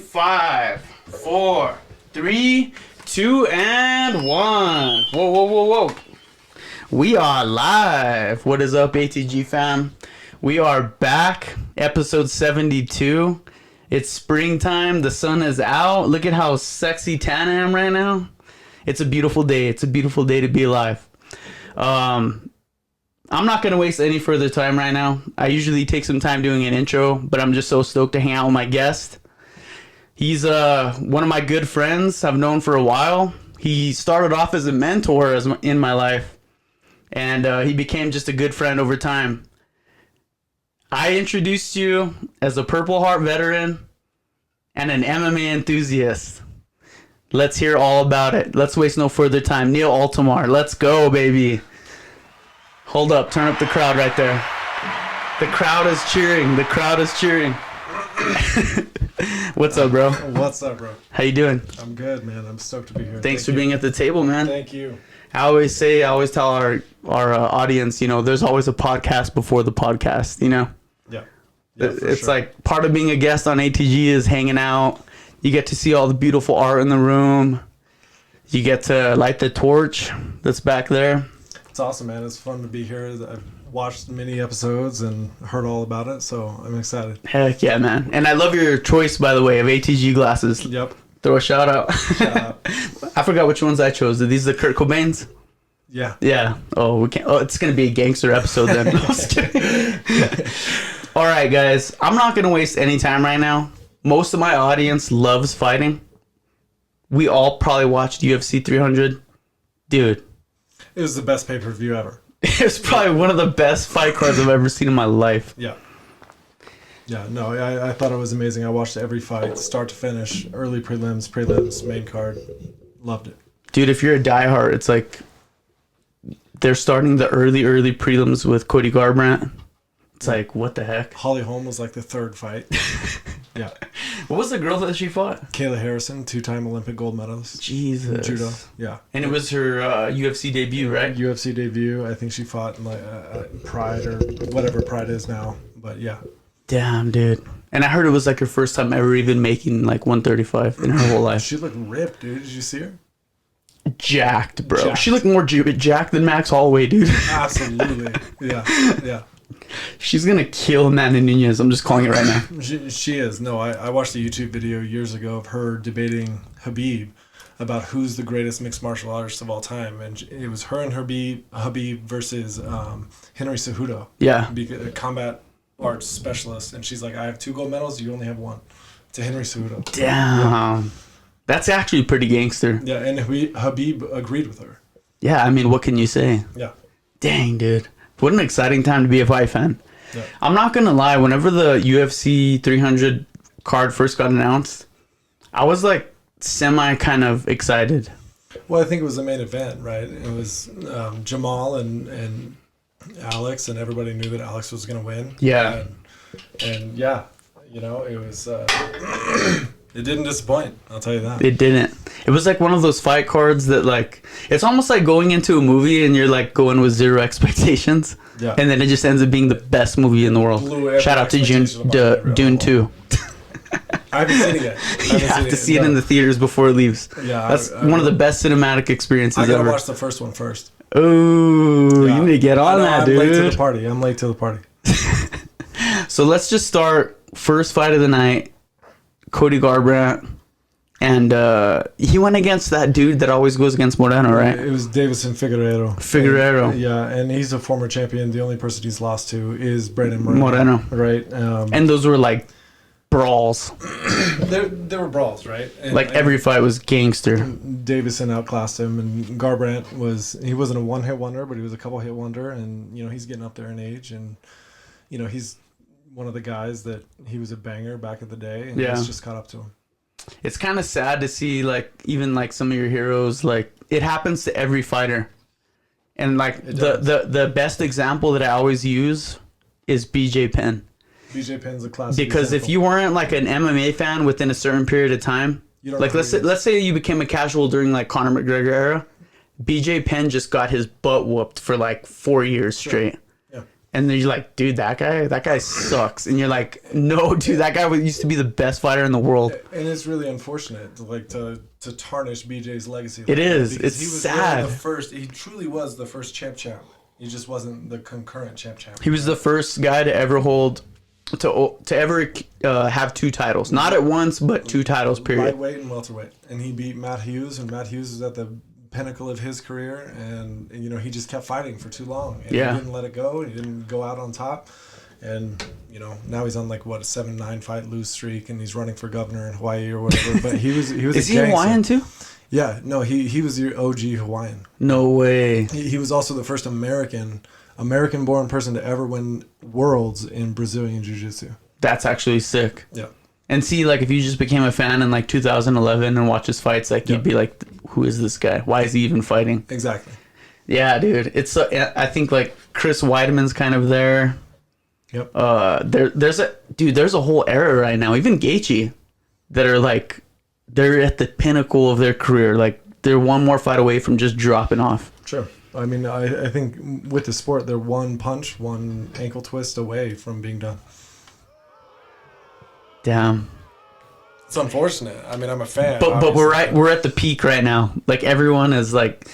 5, 4, 3, 2, and 1. Whoa. We are live. What is up, ATG fam? We are back. Episode 72. It's springtime. The sun is out. Look at how sexy tan I am right now. It's a beautiful day. It's a beautiful day to be alive. I'm not going to waste any further time right now. I usually take some time doing an intro, but I'm just so stoked to hang out with my guest. He's one of my good friends I've known for a while. He started off as a mentor in my life, and he became just a good friend over time. I introduced you as a Purple Heart veteran and an MMA enthusiast. Let's hear all about it. Let's waste no further time. Neil Altomare, let's go, baby. Hold up, turn up the crowd right there. The crowd is cheering. The crowd is cheering. What's up, bro? What's up, bro? How you doing? I'm good, man. I'm stoked to be here. Thanks for being at the table, man. Thank you. I always tell our audience, there's always a podcast before the podcast, Yeah, it's sure. like part of being a guest on ATG is hanging out. You get to see all the beautiful art in the room. You get to light the torch that's back there. It's awesome, man. It's fun to be here. I've watched many episodes and heard all about it, so I'm excited. Heck yeah, man. And I love your choice, by the way, of ATG glasses. Yep. Throw a shout out. Shout out. I forgot which ones I chose. Are these the Kurt Cobains? Yeah. Yeah. Oh, we can't. Oh, it's gonna be a gangster episode then. No, I was kidding. All right, guys. I'm not gonna waste any time right now. Most of my audience loves fighting. We all probably watched UFC 300. Dude. It was the best pay-per-view ever. It was probably one of the best fight cards I've ever seen in my life. Yeah. Yeah, no, I thought it was amazing. I watched every fight, start to finish, early prelims, main card. Loved it. Dude, if you're a diehard, it's like they're starting the early prelims with Cody Garbrandt. It's like, what the heck? Holly Holm was like the third fight. Yeah. What was the girl that she fought? Kayla Harrison, 2-time Olympic gold medalist. Jesus. Judo. Yeah. And it was her UFC debut, right? UFC debut. I think she fought in like Pride or whatever Pride is now. But yeah. Damn, dude. And I heard it was like her first time ever even making like 135 in her whole life. She looked ripped, dude. Did you see her? Jacked, bro. Jacked. She looked more jacked than Max Holloway, dude. Absolutely. Yeah. She's going to kill Amanda Nunez. I'm just calling it right now. She is. No, I watched a YouTube video years ago of her debating Khabib about who's the greatest mixed martial artist of all time. And it was her and Khabib versus Henry Cejudo. Yeah. A combat arts specialist. And she's like, I have 2 gold medals. You only have 1. To Henry Cejudo. Damn. Yeah. That's actually pretty gangster. Yeah, and Khabib agreed with her. Yeah, I mean, what can you say? Yeah. Dang, dude. What an exciting time to be a fight fan. Yeah. I'm not going to lie. Whenever the UFC 300 card first got announced, I was like semi kind of excited. Well, I think it was the main event, right? It was Jamal and Alex, and everybody knew that Alex was going to win. Yeah. And yeah, it was... It didn't disappoint, I'll tell you that. It didn't. It was like one of those fight cards that like, it's almost like going into a movie and you're like going with zero expectations. Yeah. And then it just ends up being the best movie in the world. Shout out to Dune 2. I haven't seen it yet. You have to see it in the theaters before it leaves. Yeah. That's one of the best cinematic experiences ever. I gotta watch the first one first. Oh, yeah. You need to get on that, dude. I'm late to the party. So let's just start. First fight of the night. Cody Garbrandt, and he went against that dude that always goes against Moreno, right? It was Davison Figueiredo. Yeah, and he's a former champion. The only person he's lost to is Brandon Moreno. Right. And those were like brawls. They were brawls, right? And like every fight was gangster. Davison outclassed him, and Garbrandt wasn't a one-hit wonder, but he was a couple-hit wonder, and he's getting up there in age, and he's one of the guys that he was a banger back in the day, and he's just caught up to him. It's kind of sad to see like even like some of your heroes, like it happens to every fighter. And like the best example that I always use is BJ Penn. BJ Penn's a classic because example. if you weren't like an MMA fan within a certain period of time, like let's say you became a casual during like Conor McGregor era, BJ Penn just got his butt whooped for like 4 years straight. And then you're like, dude, that guy sucks. And you're like, no, dude, that guy used to be the best fighter in the world. And it's really unfortunate to tarnish BJ's legacy. It is. It's he was sad. Really the first. He truly was the first champ. He just wasn't the concurrent champ. He was the first guy to ever hold to ever have 2 titles, not at once, but 2 titles. Period. Lightweight and welterweight, and he beat Matt Hughes, and Matt Hughes was at the pinnacle of his career, and you know, he just kept fighting for too long, and he didn't let it go. He didn't go out on top, and you know, now he's on like what, a 7-9 fight lose streak, and he's running for governor in Hawaii or whatever. But he was Is he Hawaiian too? Yeah, no, he was your OG Hawaiian. No way. He was also the first American-born person to ever win worlds in Brazilian Jiu-Jitsu. That's actually sick. Yeah. And see, like, if you just became a fan in like 2011 and watch his fights, like, you'd be like, who is this guy? Why is he even fighting? Exactly. Yeah, dude. It's I think like Chris Weidman's kind of there. Yep. There's a whole era right now, even Gaethje, that are like, they're at the pinnacle of their career. Like, they're one more fight away from just dropping off. Sure. I mean, I think with the sport, they're one punch, one ankle twist away from being done. Damn. It's unfortunate. I mean, I'm a fan. But we're at the peak right now. Like, everyone is like,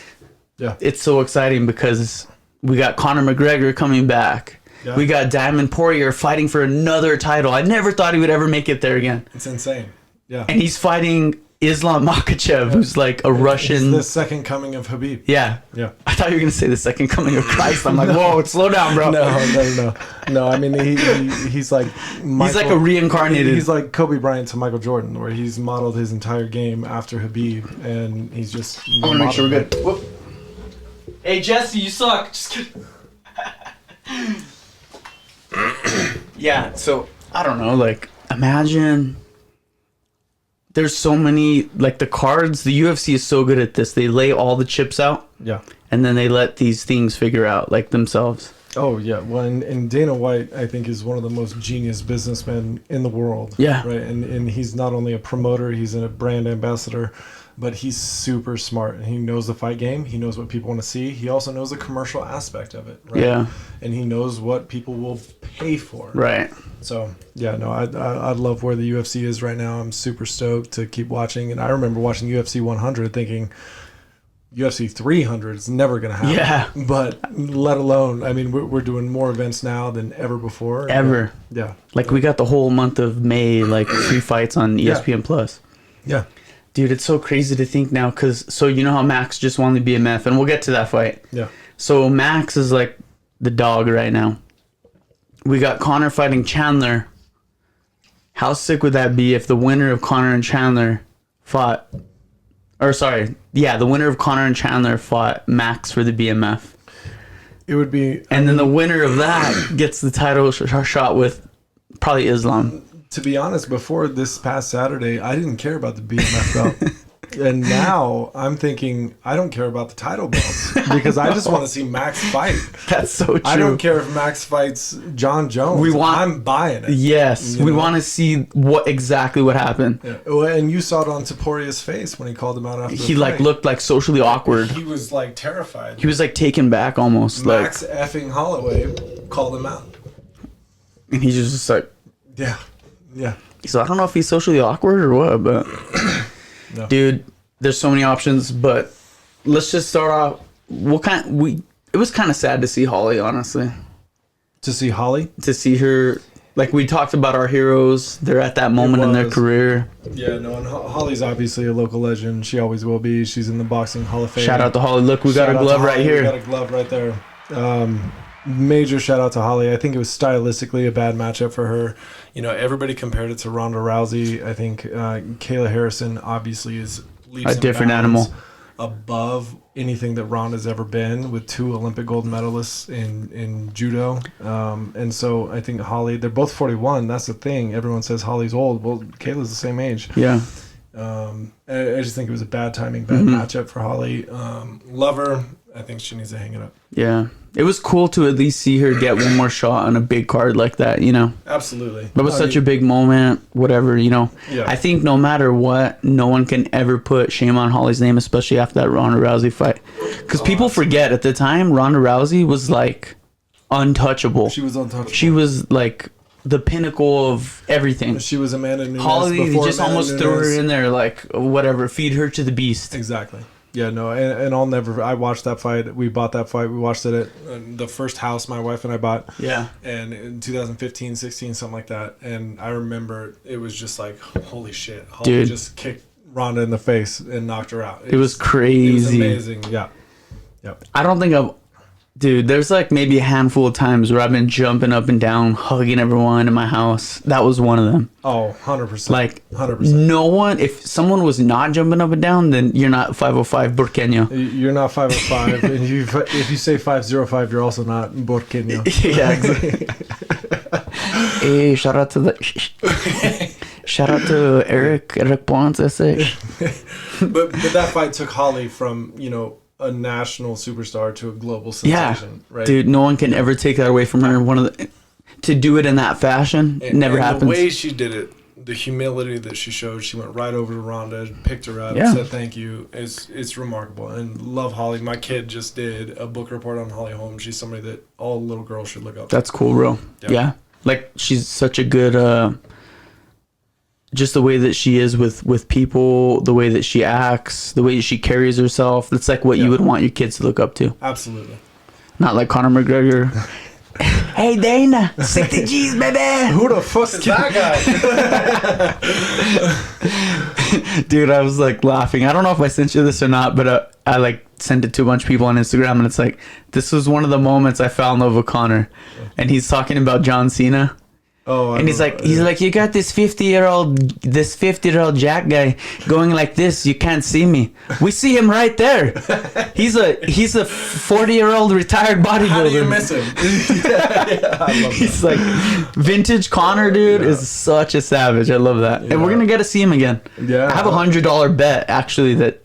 yeah. It's so exciting because we got Conor McGregor coming back. Yeah. We got Diamond Poirier fighting for another title. I never thought he would ever make it there again. It's insane. Yeah. And he's fighting Islam Makhachev, who's like a Russian. It's the second coming of Khabib. Yeah. Yeah. I thought you were going to say the second coming of Christ. I'm like, whoa, slow down, bro. No, I mean, he's like he's like a reincarnated. He's like Kobe Bryant to Michael Jordan, where he's modeled his entire game after Habib, and he's just. I want to make sure we're good. Whoop. Hey, Jesse, you suck. Just kidding. Yeah, so, I don't know, like, imagine... There's so many, like, the cards, the UFC is so good at this. They lay all the chips out. Yeah. And then they let these things figure out, like, themselves. Oh, yeah. Well, and Dana White, I think, is one of the most genius businessmen in the world. Yeah. Right? And he's not only a promoter, he's a brand ambassador, but he's super smart. And he knows the fight game. He knows what people want to see. He also knows the commercial aspect of it. Right? Yeah. And he knows what people will pay for. Right. So, yeah, no, I love where the UFC is right now. I'm super stoked to keep watching. And I remember watching UFC 100 thinking UFC 300 is never going to happen. Yeah. But let alone, I mean, we're doing more events now than ever before. Ever. Yeah. Like, we got the whole month of May, like, 3 fights on ESPN Plus. Yeah. Dude, it's so crazy to think now, because, so you know how Max just won the BMF, and we'll get to that fight. Yeah. So Max is like the dog right now. We got Conor fighting Chandler. How sick would that be if the winner of Conor and Chandler fought... Or sorry, yeah, the winner of Conor and Chandler fought Max for the BMF. It would be... And then the winner of that gets the title shot with probably Islam. To be honest, before this past Saturday, I didn't care about the BMF belt. And now I'm thinking, I don't care about the title belts because I just want to see Max fight. That's so true. I don't care if Max fights John Jones. I'm buying it. Yes, we want to see exactly what happened. Yeah. Well, and you saw it on Taporia's face when he called him out after the He fight. looked like socially awkward. He was like terrified. He was like taken back almost. Max effing Holloway called him out. And he's just like... Yeah. Yeah. So I don't know if he's socially awkward or what, but... No. Dude, there's so many options, but let's just start off. It was kind of sad to see Holly, honestly. To see Holly? To see her, like we talked about our heroes. They're at that moment in their career. Yeah, no, and Holly's obviously a local legend. She always will be. She's in the Boxing Hall of Fame. Shout out to Holly. Look, we got a glove right here. We got a glove right there. Major shout out to Holly. I think it was stylistically a bad matchup for her. You know, everybody compared it to Ronda Rousey. I think Kayla Harrison obviously is leaps a different animal above anything that Ronda's ever been, with 2 Olympic gold medalists in judo. And so I think Holly, they're both 41. That's the thing. Everyone says Holly's old. Well, Kayla's the same age. Yeah. I just think it was a bad timing, bad matchup for Holly. Love her. I think she needs to hang it up. Yeah. It was cool to at least see her get one more shot on a big card like that, you know? Absolutely. That was such a big moment, whatever, you know? Yeah. I think no matter what, no one can ever put shame on Holly's name, especially after that Ronda Rousey fight. Because people forget, at the time, Ronda Rousey was like untouchable. She was untouchable. She was like the pinnacle of everything. She was Amanda Nunes. Holly before just Amanda almost Nunes. threw her in there, like whatever, feed her to the beast. Exactly. Yeah, no, and I'll never. I watched that fight. We bought that fight. We watched it at the first house my wife and I bought. Yeah. And in 2015, 16, something like that. And I remember it was just like, holy shit. Holly Dude. just kicked Ronda in the face and knocked her out. It was crazy. It was amazing. Yeah. Yep. I don't think Dude, there's like maybe a handful of times where I've been jumping up and down, hugging everyone in my house. That was one of them. Oh, 100%. Like, 100%. no one, if someone was not jumping up and down, then you're not 505 Burqueño. You're not 505. And if you say 505, you're also not Borqueño. Yeah, exactly. Hey, shout out to Eric Ponce, but that fight took Holly from, a national superstar to a global sensation, right? Dude, no one can ever take that away from her. To do it in that fashion never happens. The way she did it, the humility that she showed, she went right over to Ronda, picked her up, said thank you. It's remarkable, and love Holly. My kid just did a book report on Holly Holm. She's somebody that all little girls should look up to. That's cool, bro. Yeah. Like, she's such a good just the way that she is with people, the way that she acts, the way she carries herself. That's like what you would want your kids to look up to. Absolutely. Not like Conor McGregor. Hey, Dana, 60 G's, baby. Who the fuck is that guy? Dude, I was like laughing. I don't know if I sent you this or not, but I like sent it to a bunch of people on Instagram, and it's like, this was one of the moments I fell in love with Conor. And he's talking about John Cena. Oh, and he's like, you got this 50-year-old Jack guy going like this. You can't see me. We see him right there. He's a 40-year-old retired bodybuilder. How do you miss him? I love he's like, vintage Conor, dude, is such a savage. I love that. And we're gonna get to see him again. Yeah, I have $100 bet actually that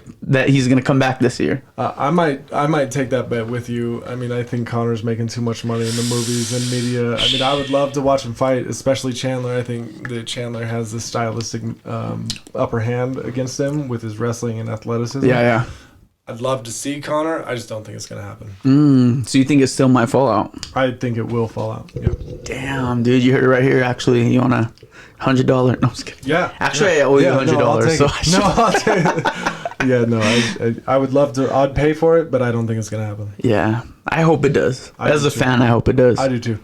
he's gonna come back this year. I might take that bet with you. I mean, I think Conor's making too much money in the movies and media. I mean, I would love to watch him fight, especially Chandler. I think that Chandler has the stylistic upper hand against him with his wrestling and athleticism. Yeah. I'd love to see Conor. I just don't think it's gonna happen. So you think it still might fall out? I think it will fall out. Yep. Damn, dude, you heard it right here. Actually, you want a $100? No, I'm just kidding. Yeah. Actually, I owe you $100. I'll take it. Yeah, no, I would love to. I'd pay for it, but I don't think it's gonna happen. Yeah, I hope it does. As a fan, I hope it does. I do too.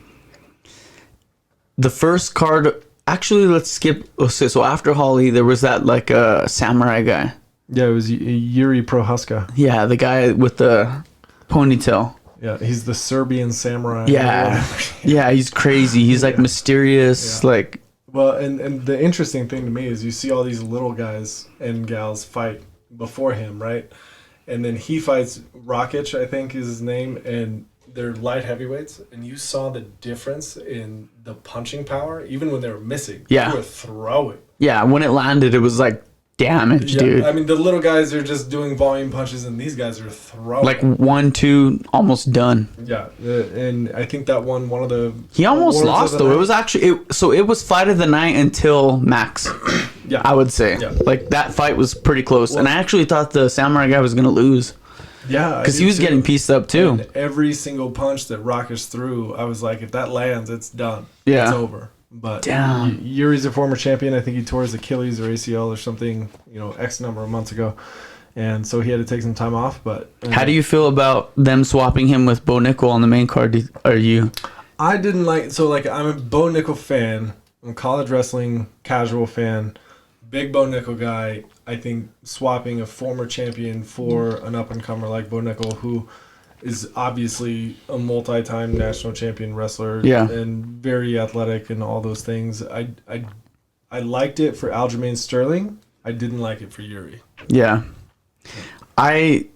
The first card. Actually, let's skip. So after Holly, there was that like samurai guy. Yeah, it was Yuri Prohaska. Yeah, the guy with the ponytail. Yeah, he's the Serbian samurai. Yeah, he's crazy. He's like mysterious, like. Well, and the interesting thing to me is you see all these little guys and gals fight before him, right? And then he fights Rakic, I think is his name, and they're light heavyweights, and you saw the difference in the punching power, even when they were missing. Yeah. They were throwing. Yeah, when it landed, it was like damage, dude. I mean, the little guys are just doing volume punches, and these guys are throwing. Like 1, 2, almost done. Yeah, and I think that one of the... He almost lost, though. Night. It was actually... it was fight of the night until Max. Yeah. I would say. Yeah. Like, that fight was pretty close. Well, and I actually thought the samurai guy was going to lose. Yeah. Because he was getting pieced up, too. And every single punch that Rakic threw, I was like, if that lands, it's done. Yeah. It's over. But damn. Yuri's a former champion. I think he tore his Achilles or ACL or something, X number of months ago. And so he had to take some time off. But how do you feel about them swapping him with Bo Nickel on the main card? Are you? I didn't like... So, like, I'm a Bo Nickel fan. I'm a college wrestling casual fan. Big Bo Nickel guy. I think swapping a former champion for an up-and-comer like Bo Nickel, who is obviously a multi-time national champion wrestler and very athletic and all those things. I liked it for Aljamain Sterling. I didn't like it for Yuri. Yeah. I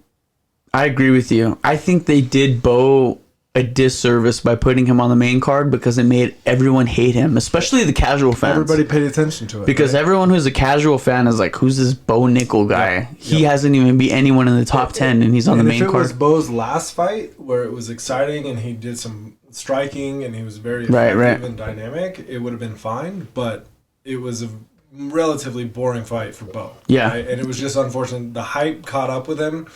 agree with you. I think they did Bo a disservice by putting him on the main card because it made everyone hate him, especially the casual fans. Everybody paid attention to it. Because everyone who's a casual fan is like, who's this Bo Nickel guy? Yeah. He hasn't even beat anyone in the top 10 and he's on the main card. If it was Bo's last fight where it was exciting and he did some striking and he was very effective and dynamic, it would have been fine. But it was a relatively boring fight for Bo. Yeah. Right? And it was just unfortunate. The hype caught up with him.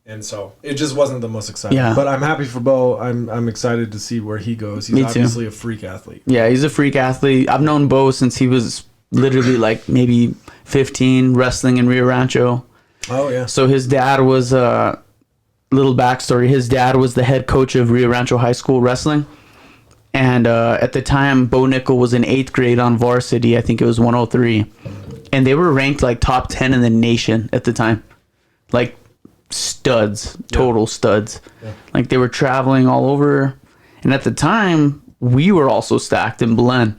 And so it just wasn't the most exciting. Yeah. But I'm happy for Bo. I'm excited to see where he goes. He's Me too. obviously a freak athlete. Yeah, he's a freak athlete. I've known Bo since he was literally like maybe 15, wrestling in Rio Rancho. Oh, yeah. So his dad was little backstory. His dad was the head coach of Rio Rancho High School wrestling. And at the time, Bo Nickel was in 8th grade on varsity. I think it was 103. And they were ranked like top 10 in the nation at the time. Like studs, total studs. Yeah. Like they were traveling all over. And at the time, we were also stacked in Belen.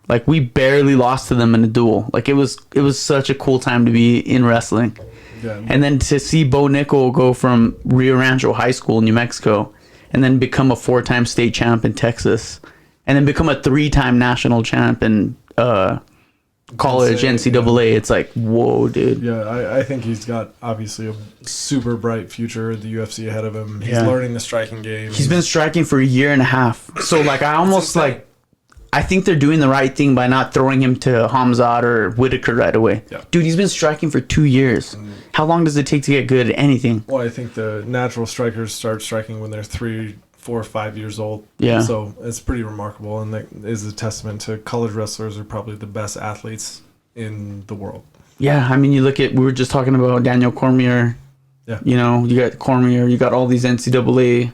Like we barely lost to them in a duel. Like it was such a cool time to be in wrestling. Yeah. And then to see Bo Nickel go from Rio Rancho High School, New Mexico, and then become a 4-time state champ in Texas, and then become a 3-time national champ in college NCAA. It's like, whoa, dude. Yeah, I think he's got obviously a super bright future in the UFC ahead of him. He's learning the striking game. He's been striking for a year and a half. So like I almost like I think they're doing the right thing by not throwing him to Hamzat or Whitaker right away. Yeah. Dude, he's been striking for 2 years. How long does it take to get good at anything? Well, I think the natural strikers start striking when they're 3, 4, 5 years old. Yeah. So it's pretty remarkable, and that is a testament to college wrestlers are probably the best athletes in the world. Yeah, I mean, you look at, we were just talking about Daniel Cormier. Yeah. You know, you got Cormier, you got all these NCAA,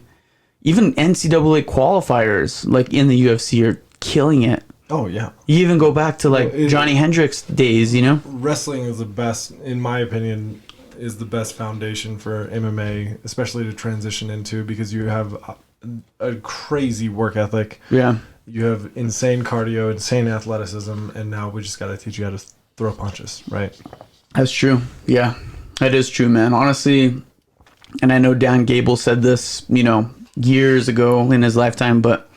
even NCAA qualifiers, like in the UFC, are killing it. Oh, yeah. You even go back to like Johnny Hendricks days, you know? Wrestling is the best, in my opinion, is the best foundation for MMA, especially to transition into, because you have a crazy work ethic. Yeah. You have insane cardio, insane athleticism, and now we just got to teach you how to throw punches, right? That's true. Yeah, that is true, man. Honestly, and I know Dan Gable said this, you know, years ago in his lifetime, but,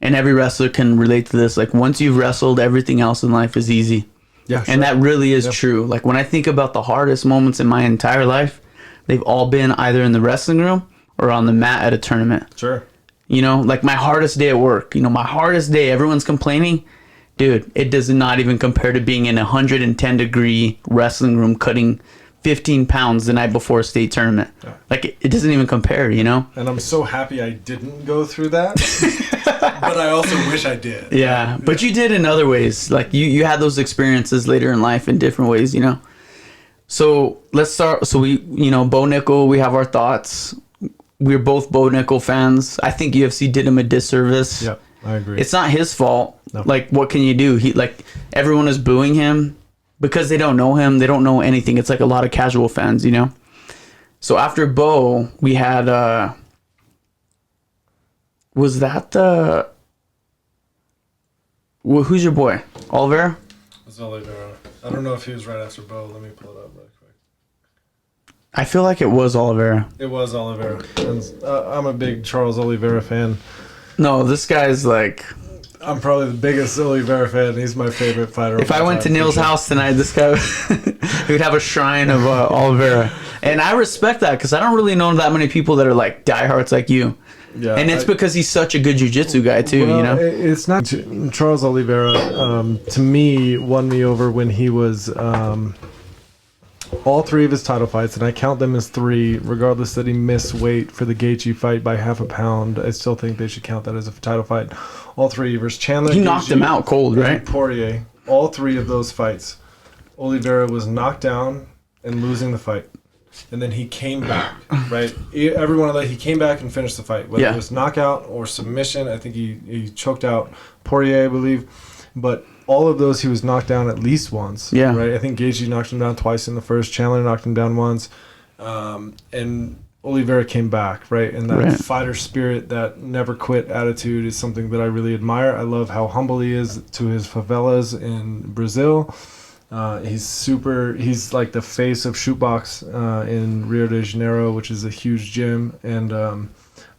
and every wrestler can relate to this. Like once you've wrestled, everything else in life is easy. Yeah, and that really is true. Like when I think about the hardest moments in my entire life, they've all been either in the wrestling room or on the mat at a tournament. Sure. You know, like my hardest day at work, you know, my hardest day, everyone's complaining. Dude, it does not even compare to being in a 110-degree wrestling room cutting 15 pounds the night before a state tournament. Yeah. Like, it doesn't even compare, you know? And I'm so happy I didn't go through that. But I also wish I did. Yeah, but you did in other ways. Like, you had those experiences later in life in different ways, you know? So, let's start. So, we, you know, Bo Nickel, we have our thoughts. We're both Bo Nickel fans. I think UFC did him a disservice. Yeah, I agree. It's not his fault. No. Like, what can you do? He, like, everyone is booing him because they don't know him. They don't know anything. It's like a lot of casual fans, you know? So after Bo, we had, was that who's your boy? Oliveira? It was Oliveira. I don't know if he was right after Bo. Let me pull it up real quick. I feel like it was Oliveira. It was Oliveira. And, I'm a big Charles Oliveira fan. No, this guy's like... I'm probably the biggest Oliveira fan. He's my favorite fighter. If I went to Neil's house tonight, this guy he would have a shrine of Oliveira. And I respect that because I don't really know that many people that are like diehards like you. Yeah, and it's because he's such a good jiu-jitsu guy too, you know? It's not... Charles Oliveira, to me, won me over when he was... all 3 of his title fights, and I count them as 3, regardless that he missed weight for the Gaethje fight by half a pound. I still think they should count that as a title fight. All 3 versus Chandler. He knocked him out cold, right? Poirier. All 3 of those fights, Oliveira was knocked down and losing the fight. And then he came back, right? Every one of that, he came back and finished the fight. Whether it was knockout or submission, I think he choked out Poirier, I believe. But all of those, he was knocked down at least once. Yeah. Right? I think Gaethje knocked him down twice in the first. Chandler knocked him down once. And Oliveira came back, right? And that fighter spirit, that never quit attitude is something that I really admire. I love how humble he is to his favelas in Brazil. He's like the face of Shootbox in Rio de Janeiro, which is a huge gym. And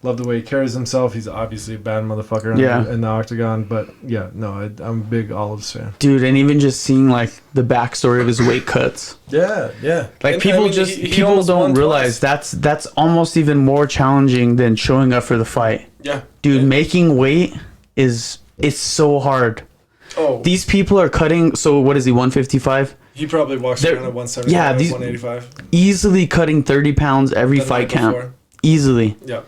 love the way he carries himself. He's obviously a bad motherfucker in the octagon. But yeah, no, I'm a big Olives fan. Dude, and even just seeing like the backstory of his weight cuts. Yeah. Like and, people he people don't realize that's almost even more challenging than showing up for the fight. Yeah. Dude, making weight it's so hard. Oh. These people are cutting, so what is he, 155? He probably walks They're- around at 175, yeah, 185. Easily cutting 30 pounds every The fight night camp. before. Easily. Yep.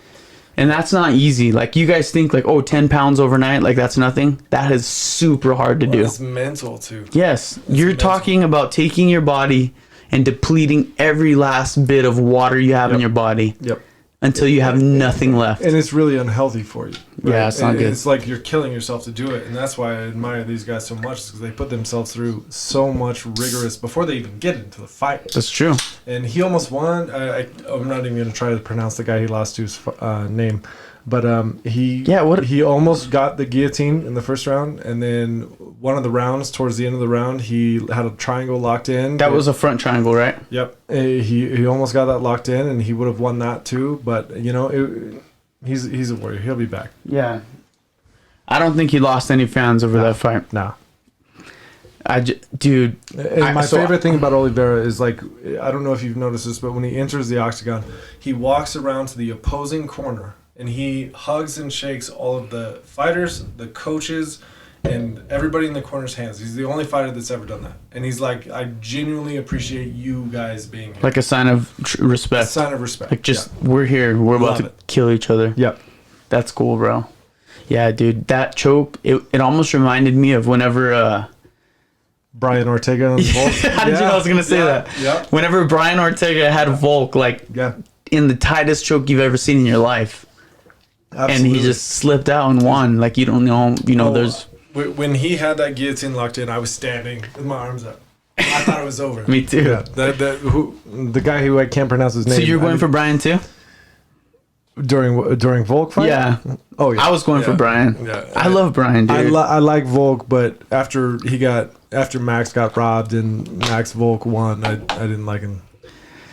And that's not easy. Like, you guys think, like, oh, 10 pounds overnight, like, that's nothing. That is super hard to do. It's mental, too. Yes. You're mental. talking about taking your body and depleting every last bit of water you have in your body Yep. until you have nothing left. And it's really unhealthy for you. Yeah, it's not And good. It's like you're killing yourself to do it. And that's why I admire these guys so much, because they put themselves through so much rigorous before they even get into the fight. That's true. And he almost won. I'm not even going to try to pronounce the guy he lost to's name. But he almost got the guillotine in the first round. And then one of the rounds, towards the end of the round, he had a triangle locked in. That was a front triangle, right? Yep. He almost got that locked in, and he would have won that too. But, he's a warrior. He'll be back. Yeah. I don't think he lost any fans over that fight. Nah. Dude. And my favorite thing about Oliveira is, like, I don't know if you've noticed this, but when he enters the octagon, he walks around to the opposing corner and he hugs and shakes all of the fighters, the coaches, and everybody in the corner's hands. He's the only fighter that's ever done that. And he's like, I genuinely appreciate you guys being here. Like a sign of respect. A sign of respect. Like, just, we're here. We're about to kill each other. Yep. That's cool, bro. Yeah, dude. That choke, it almost reminded me of whenever... Brian Ortega and Volk. How did you know I was going to say that? Yeah. Whenever Brian Ortega had Volk, like, in the tightest choke you've ever seen in your life. Absolutely. And he just slipped out and won. Like, you don't know, there's... When he had that guillotine locked in, I was standing with my arms up. I thought it was over. Me too. Yeah. The guy who I can't pronounce his name. So you're going for Brian too? During Volk fight? Yeah. Oh yeah. I was going for Brian. Yeah. I love Brian, dude. I like Volk, but after Max got robbed and Max Volk won, I didn't like him.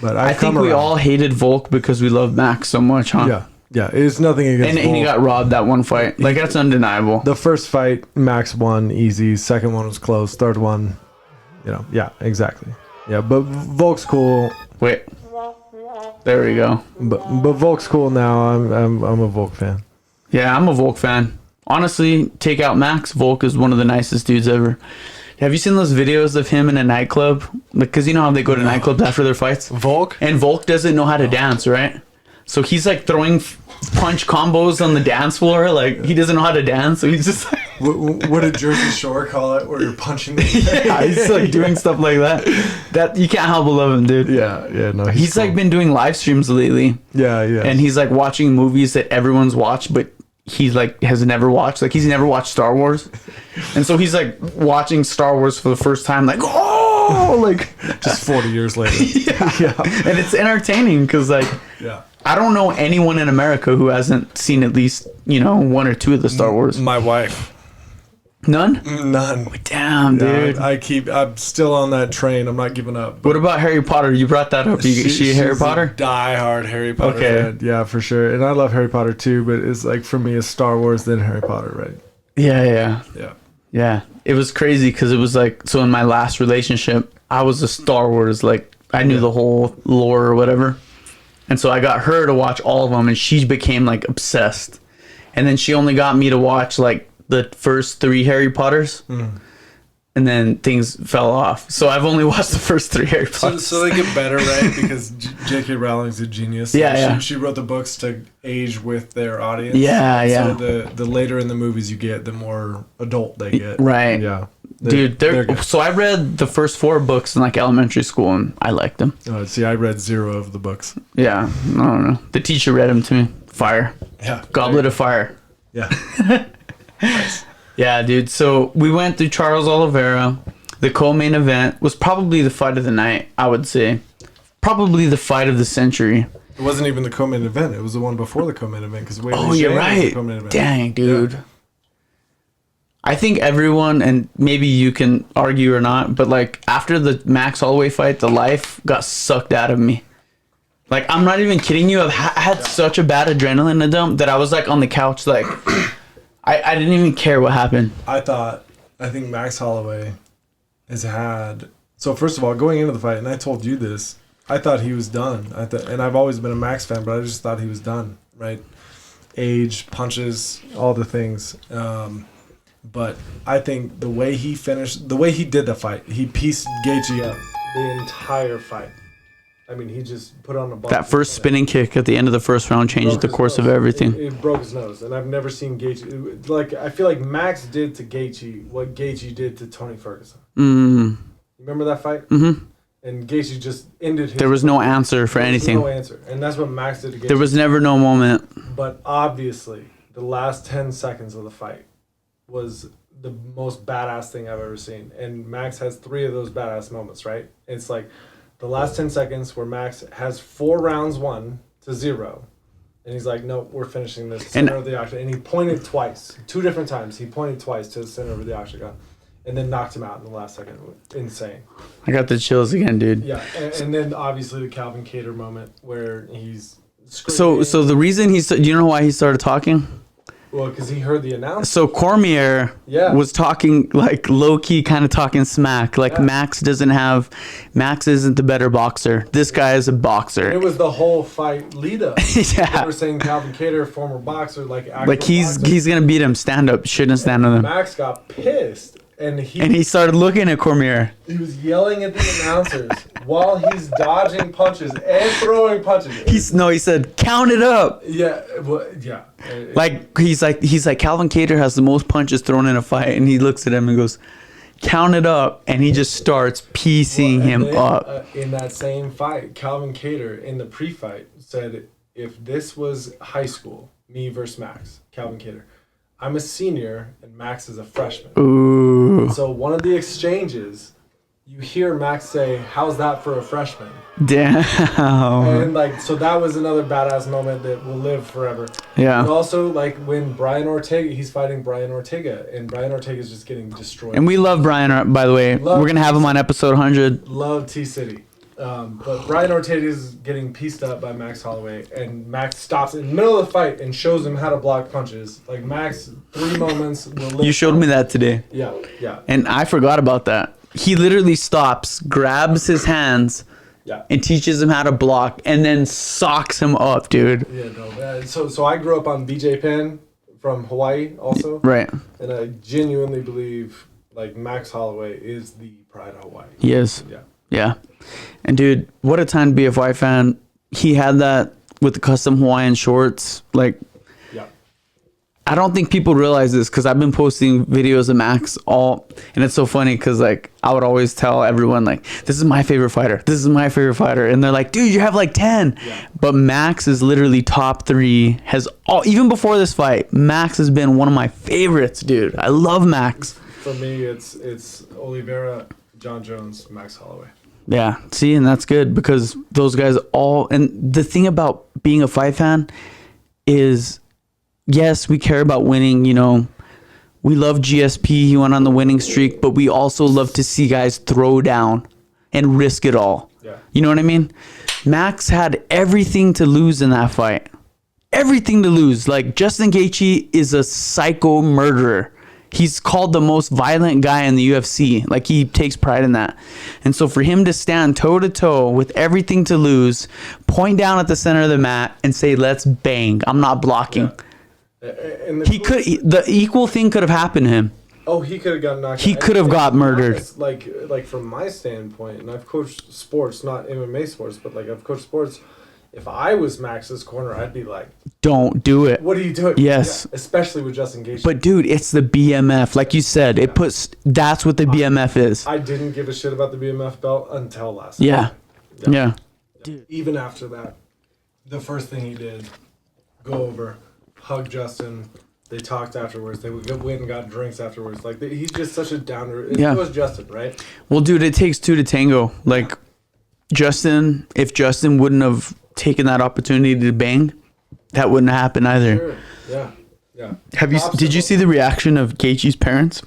But I think we all hated Volk because we love Max so much, huh? Yeah. Yeah, it's nothing against Volk. And he got robbed that one fight. Like, that's undeniable. The first fight, Max won easy. Second one was close. Third one, yeah, exactly. Yeah, but Volk's cool. Wait. There we go. But Volk's cool now. I'm a Volk fan. Yeah, I'm a Volk fan. Honestly, take out Max, Volk is one of the nicest dudes ever. Have you seen those videos of him in a nightclub? Because you know how they go to nightclubs after their fights? Volk? And Volk doesn't know how to dance, right? So he's like throwing punch combos on the dance floor. Like, he doesn't know how to dance. So he's just like... What did Jersey Shore call it? Where you're punching the Yeah, he's like doing stuff like that. That you can't help but love him, dude. Yeah, no. He's cool. Like been doing live streams lately. Yeah. And he's like watching movies that everyone's watched, but he like has never watched. Like, he's never watched Star Wars. And so he's like watching Star Wars for the first time, like, oh, like just 40 years later. Yeah. And it's entertaining because, like, I don't know anyone in America who hasn't seen at least, one or two of the Star Wars. My wife. None? None. Damn, dude. I'm still on that train. I'm not giving up. What about Harry Potter? You brought that up. Is she a Harry Potter? Die-hard Harry Potter fan. Yeah, for sure. And I love Harry Potter too, but it's like, for me, it's Star Wars, then Harry Potter, right? Yeah. It was crazy because it was like, so in my last relationship, I was a Star Wars, like, I knew the whole lore or whatever. And so I got her to watch all of them, and she became like obsessed. And then she only got me to watch like the first 3 Harry Potters. And then things fell off. So I've only watched the first 3 Harry Potters. So they get better, right? Because J.K. Rowling's a genius. She wrote the books to age with their audience. So the later in the movies you get, the more adult they get. Right. Yeah. Dude, so I read the first 4 books in like elementary school, and I liked them. See, I read 0 of the books. Yeah. I don't know. The teacher read them to me. Fire. Yeah. Goblet of Fire. Yeah. Nice. Yeah, dude. So we went through Charles Oliveira. The co-main event was probably the fight of the night, I would say. Probably the fight of the century. It wasn't even the co-main event. It was the one before the co-main event. You're right. Dang, dude. Yeah. I think everyone, and maybe you can argue or not, but like after the Max Holloway fight, the life got sucked out of me. Like, I'm not even kidding you. I had such a bad adrenaline dump that I was like on the couch, like... I didn't even care what happened. I think Max Holloway has had... So first of all, going into the fight, and I told you this, I thought he was done. And I've always been a Max fan, but I just thought he was done, right? Age, punches, all the things. But I think the way he did the fight, he pieced Gaethje up the entire fight. I mean, he just put on a ball. That first spinning kick at the end of the first round changed the course of everything. It broke his nose, and I've never seen Gaethje. Like, I feel like Max did to Gaethje what Gaethje did to Tony Ferguson. Remember that fight? Mm-hmm. And Gaethje just ended his... There was no answer for anything. No answer. And that's what Max did to Gaethje. There was never no moment. But obviously, the last 10 seconds of the fight was the most badass thing I've ever seen. And Max has 3 of those badass moments, right? It's like... The last 10 seconds where Max has 4 rounds won to 0. And he's like, no, we're finishing this center of the octagon. And he pointed twice. 2 different times. He pointed twice to the center of the octagon. And then knocked him out in the last second. Insane. I got the chills again, dude. Yeah. And then obviously the Calvin Kattar moment where he's screaming. So the reason do you know why he started talking? Well, because he heard the announcement. So Cormier was talking, like, low-key kind of talking smack. Like, Max isn't the better boxer. This guy is a boxer. And it was the whole fight lead up. Yeah. They were saying Calvin Kattar, former boxer, like he's going to beat him stand-up. Shouldn't stand on him. Max got pissed. And he started looking at Cormier. He was yelling at the announcers while he's dodging punches and throwing punches. He said, count it up. Yeah, well, yeah. He's like Calvin Kattar has the most punches thrown in a fight, and he looks at him and goes, count it up, and he just starts piecing him up. In that same fight, Calvin Kattar in the pre-fight said, if this was high school, me versus Max, Calvin Kattar, I'm a senior and Max is a freshman. Ooh. So one of the exchanges, you hear Max say, how's that for a freshman? Damn. And so that was another badass moment that will live forever. Yeah. And also when Brian Ortega, he's fighting Brian Ortega, and Brian Ortega is just getting destroyed. And we love Brian, by the way. We're going to have him on episode 100. Love T-City. But Brian Ortega is getting pieced up by Max Holloway, and Max stops in the middle of the fight and shows him how to block punches. Like, Max, 3 moments will live. You showed me that today. Yeah. And I forgot about that. He literally stops, grabs his hands, and teaches him how to block, and then socks him up, dude. Yeah, no. So I grew up on BJ Penn from Hawaii also. Right. And I genuinely believe, like, Max Holloway is the pride of Hawaii. He is. Yeah. And dude, what a time to be a fight fan. He had that with the custom Hawaiian shorts. Like, I don't think people realize this because I've been posting videos of Max and it's so funny because, like, I would always tell everyone, like, this is my favorite fighter. This is my favorite fighter. And they're like, dude, you have like 10. Yeah. But Max is literally top 3. Even before this fight, Max has been one of my favorites, dude. I love Max. For me, it's Oliveira, John Jones, Max Holloway. Yeah, see, and that's good because those guys and the thing about being a fight fan is, yes, we care about winning, we love GSP, he went on the winning streak, but we also love to see guys throw down and risk it all. Yeah. You know what I mean? Max had everything to lose in that fight. Everything to lose. Like, Justin Gaethje is a psycho murderer. He's called the most violent guy in the UFC. Like, he takes pride in that. And so for him to stand toe-to-toe with everything to lose, point down at the center of the mat and say, let's bang. I'm not blocking. Yeah. And the equal thing could have happened to him. Oh, he could have gotten knocked out. He could have got murdered. Like from my standpoint, and I've coached sports, not MMA sports, but like I've coached sports. If I was Max's corner, I'd be like, don't do it. What are you doing? Yes. Yeah, especially with Justin Gaethje. But dude, it's the BMF. Like you said, that's what the BMF is. I didn't give a shit about the BMF belt until last night. Yeah. Dude. Even after that, the first thing he did, go over, hug Justin. They talked afterwards. They went and got drinks afterwards. Like, he's just such a downer. It was Justin, right? Well, dude, it takes 2 to tango. Like, if Justin wouldn't have taken that opportunity to bang, that wouldn't happen either. Sure. Yeah. Did you see the reaction of Gaethje's parents?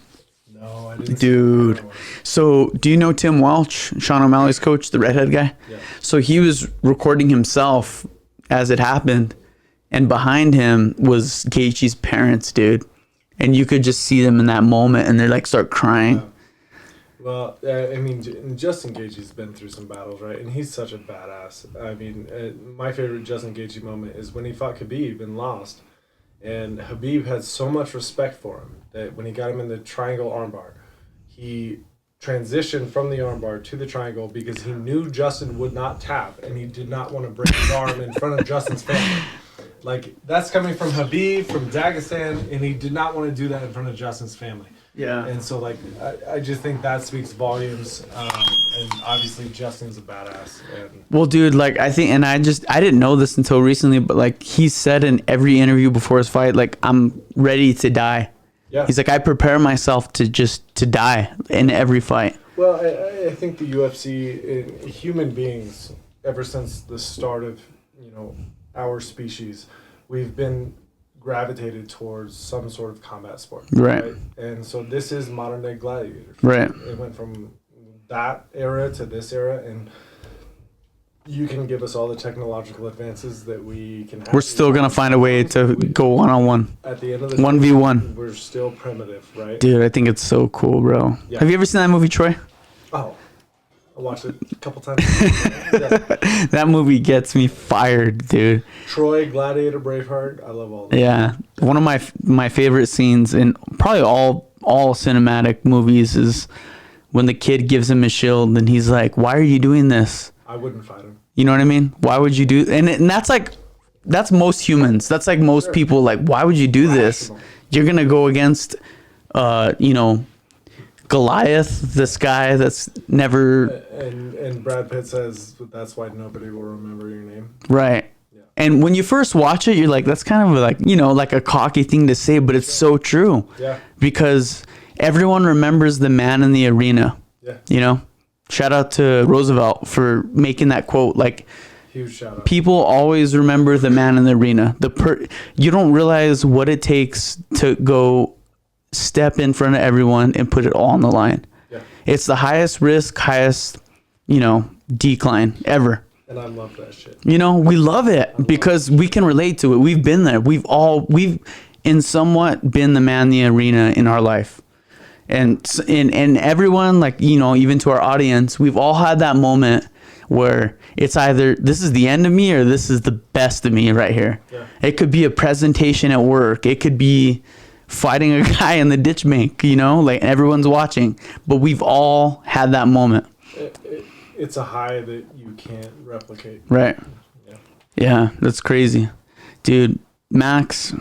No, I didn't. Dude. So, do you know Tim Welch, Sean O'Malley's coach, the redhead guy? Yeah. So he was recording himself as it happened, and behind him was Gaethje's parents, dude. And you could just see them in that moment, and they like start crying. Yeah. Well, I mean, Justin Gaethje's been through some battles, right? And he's such a badass. I mean, my favorite Justin Gaethje moment is when he fought Khabib and lost. And Habib had so much respect for him that when he got him in the triangle armbar, he transitioned from the armbar to the triangle because he knew Justin would not tap and he did not want to break his arm in front of Justin's family. Like, that's coming from Habib, from Dagestan, and he did not want to do that in front of Justin's family. Yeah. And so, like, I just think that speaks volumes. And obviously, Justin's a badass. And Well, dude, like, I think, and I didn't know this until recently, but, like, he said in every interview before his fight, like, I'm ready to die. yeah. He's like, I prepare myself to die in every fight. Well, I think the UFC, human beings, ever since the start of, our species, we've been gravitated towards some sort of combat sport. Right. And so this is modern day gladiators. Right. It went from that era to this era, and you can give us all the technological advances that we can have. We're still going to find a way to go one-on-one. At the end of the 1v1. We're still primitive, right? Dude, I think it's so cool, bro. Yeah. Have you ever seen that movie, Troy? Oh, I watched it a couple times. Yeah. That movie gets me fired, dude. Troy, Gladiator, Braveheart. I love all that. Yeah. One of my favorite scenes in probably all cinematic movies is when the kid gives him his shield and he's like, why are you doing this? I wouldn't fight him. You know what I mean? Why would you do? And that's like, that's most humans. That's like most people. Like, why would you do this? You're gonna go against, Goliath, this guy that's never And Brad Pitt says that's why nobody will remember your name. right. Yeah. And when you first watch it, you're like, that's kind of like, like a cocky thing to say, but it's so true. Yeah. Because everyone remembers the man in the arena. Yeah. Shout out to Roosevelt for making that quote. Like, Huge shout out. people always remember the man in the arena. You don't realize what it takes to go step in front of everyone and put it all on the line. Yeah. It's the highest risk, highest, decline ever. And I love that shit. We love it because we can relate to it. We've been there. We've in somewhat been the man in the arena in our life. And everyone, like, even to our audience, we've all had that moment where it's either this is the end of me or this is the best of me right here. Yeah. It could be a presentation at work. It could be fighting a guy in the ditch bank, like everyone's watching. But we've all had that moment. It's a high that you can't replicate. Right. Yeah. Yeah, that's crazy. Dude, Max.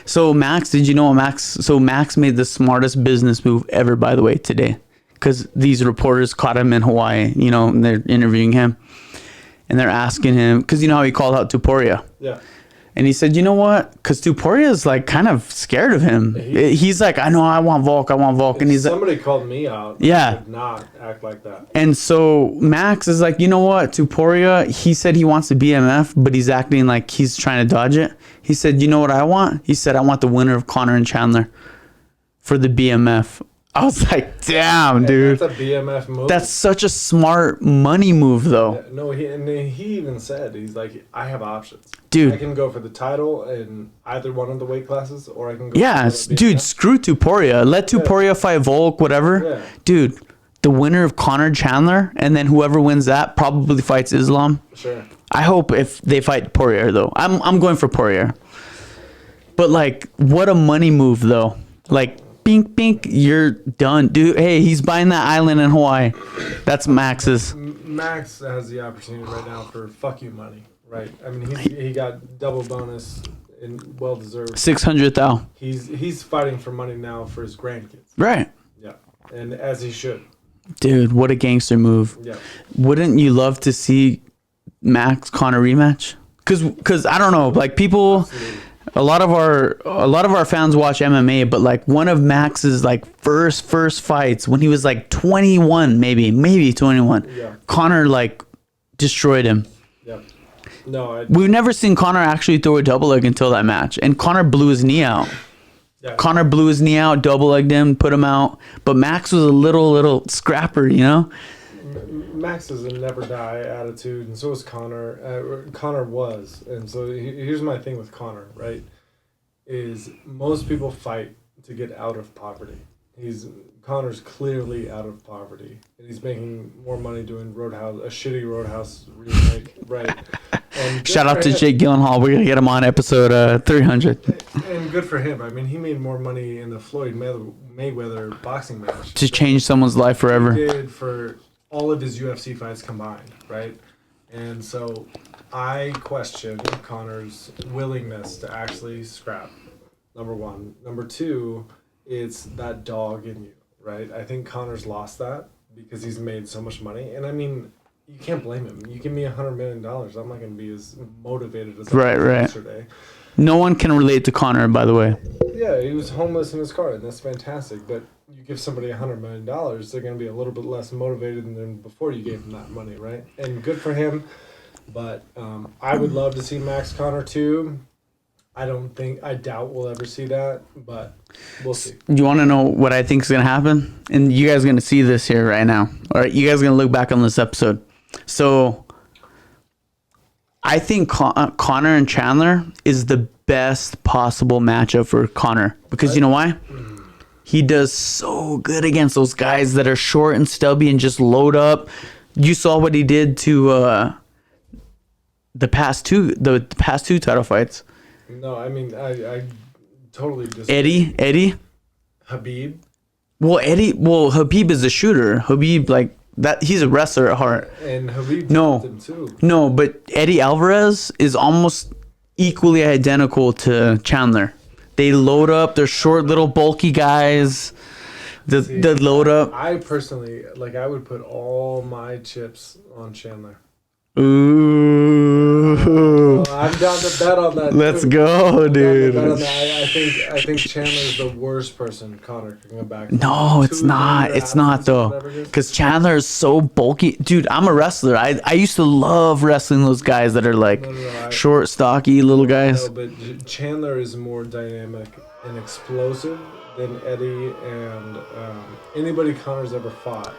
So Max, did you know Max made the smartest business move ever, by the way, today. Because these reporters caught him in Hawaii, and they're interviewing him. And they're asking him, because you know how he called out Tuporia. Yeah. And he said, you know what? Because Tuporia is like kind of scared of him. He's like, I know, I want Volk. And he's like, somebody called me out. Yeah. I would not act like that. and so Max is like, you know what? Tuporia, he said he wants the BMF, but he's acting like he's trying to dodge it. He said, you know what I want? He said, I want the winner of Conor and Chandler for the BMF. I was like, damn, dude. That's a BMF move. That's such a smart money move, though. Yeah, no, he even said, he's like, I have options. Dude. I can go for the title in either one of the weight classes, or I can go Yeah, for the dude, BMF. screw Tuporia. Let Tuporia fight Volk, whatever. Yeah. Dude, the winner of Conor Chandler, and then whoever wins that probably fights Islam. Sure. I hope if they fight Poirier, though. I'm going for Poirier. But, like, what a money move, though. Like, bink, bink, you're done. Dude, hey, he's buying that island in Hawaii. That's Max's. Max has the opportunity right now for fuck you money, right? I mean, he got double bonus and well deserved. 600,000. He's fighting for money now for his grandkids. Right. Yeah, and as he should. Dude, what a gangster move. Yeah. Wouldn't you love to see Max Conor rematch? Because I don't know, like people, Absolutely. a lot of our fans watch MMA, but like one of Max's like first fights when he was like 21, maybe 21. Yeah. Conor like destroyed him. Yeah. No, We've never seen Conor actually throw a double leg until that match, and Conor blew his knee out. yeah. Conor blew his knee out, double legged him, put him out. But Max was a little scrapper, Max has a never die attitude, and so is Conor. Conor was, and so here's my thing with Conor, right? Is most people fight to get out of poverty. Conor's clearly out of poverty, and he's making more money doing a shitty Roadhouse remake, right? And Shout out good to for Jake Gyllenhaal. We're gonna get him on episode 300 him. And good for him. I mean, he made more money in the Floyd Mayweather boxing match to change someone's life he forever. did for all of his UFC fights combined, right? And so I question Connor's willingness to actually scrap. Number one. Number two, it's that dog in you, right? I think Connor's lost that because he's made so much money. And I mean, you can't blame him. You give me $100 million, I'm not going to be as motivated as I was yesterday. No one can relate to Connor, by the way. Yeah, he was homeless in his car, and that's fantastic. But you give somebody $100 million, they're going to be a little bit less motivated than before you gave them that money, right? And good for him. But I would love to see Max Connor too. I doubt we'll ever see that, but we'll see. You want to know what I think is going to happen? And you guys are going to see this here right now. All right, you guys are going to look back on this episode. So I think Connor and Chandler is the best possible matchup for Connor. Because you know why? He does so good against those guys that are short and stubby and just load up. You saw what he did to the past two title fights. No, I mean, I totally disagree. Eddie? Habib? Well, Habib is a shooter. Habib, like, that, he's a wrestler at heart. And Habib No, him too. No, but Eddie Alvarez is almost equally identical to Chandler. They load up. They're short, little, bulky guys. The load up. I personally, I would put all my chips on Chandler. Ooh. I'm down to bet on that. Let's too. go, dude. I think Chandler's the worst person Connor can go back to. No, it's not. It's not, though. Because Chandler is so bulky. Dude, I'm a wrestler. I used to love wrestling those guys that are short, stocky little guys. No, but Chandler is more dynamic and explosive than Eddie and anybody Connor's ever fought.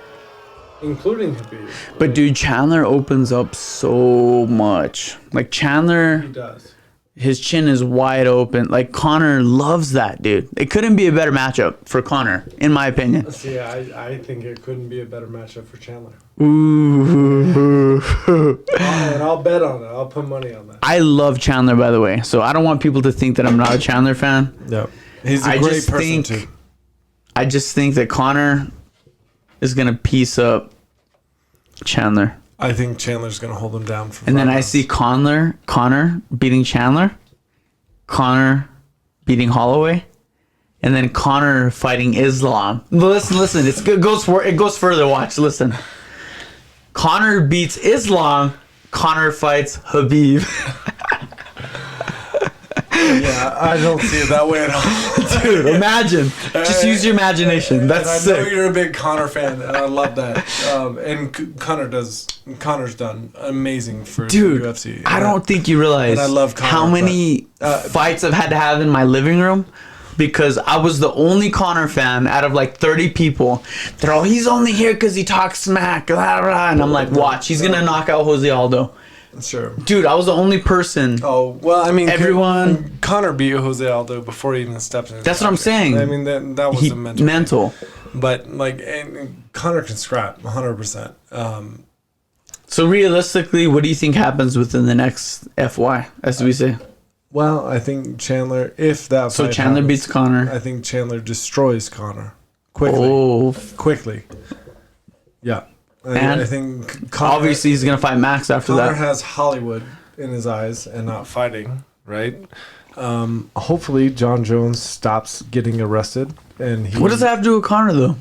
Including Habib. But dude, Chandler opens up so much. Like Chandler, he does. His chin is wide open. Like Connor loves that, dude. It couldn't be a better matchup for Connor, in my opinion. See, I think it couldn't be a better matchup for Chandler. Ooh. And I'll bet on it. I'll put money on that. I love Chandler, by the way. So I don't want people to think that I'm not a Chandler fan. No, he's a great person too. I just think that Connor is gonna piece up Chandler. I think Chandler's gonna hold him down for. And then rounds. I see Connor beating Chandler, Connor beating Holloway, and then Connor fighting Islam. Listen, it goes further. Watch, listen. Connor beats Islam. Connor fights Habib. Yeah, I don't see it that way at all. Dude, imagine. Just use your imagination. That's sick. I know you're a big Connor fan, and I love that. And Connor's done amazing for Dude, UFC. I don't think you realize I love Connor, how many fights I've had to have in my living room because I was the only Connor fan out of 30 people. They're all, he's only here because he talks smack, blah, blah. And I'm like, watch, he's going to knock out Jose Aldo. Sure. Dude, I was the only person. Oh, well, I mean, everyone. Connor beat Jose Aldo before he even stepped in. That's what I'm saying. I mean, that was a mental. But, and Connor can scrap 100%. So, realistically, what do you think happens within the next FY, as we say? Well, I think Chandler, if that So, fight Chandler happens, beats Connor. I think Chandler destroys Connor quickly. Oh. Quickly. Yeah. And I think Connor, obviously he's going to fight Max after Connor that. has Hollywood in his eyes and not fighting, right? Hopefully John Jones stops getting arrested. And What does that have to do with Connor, though?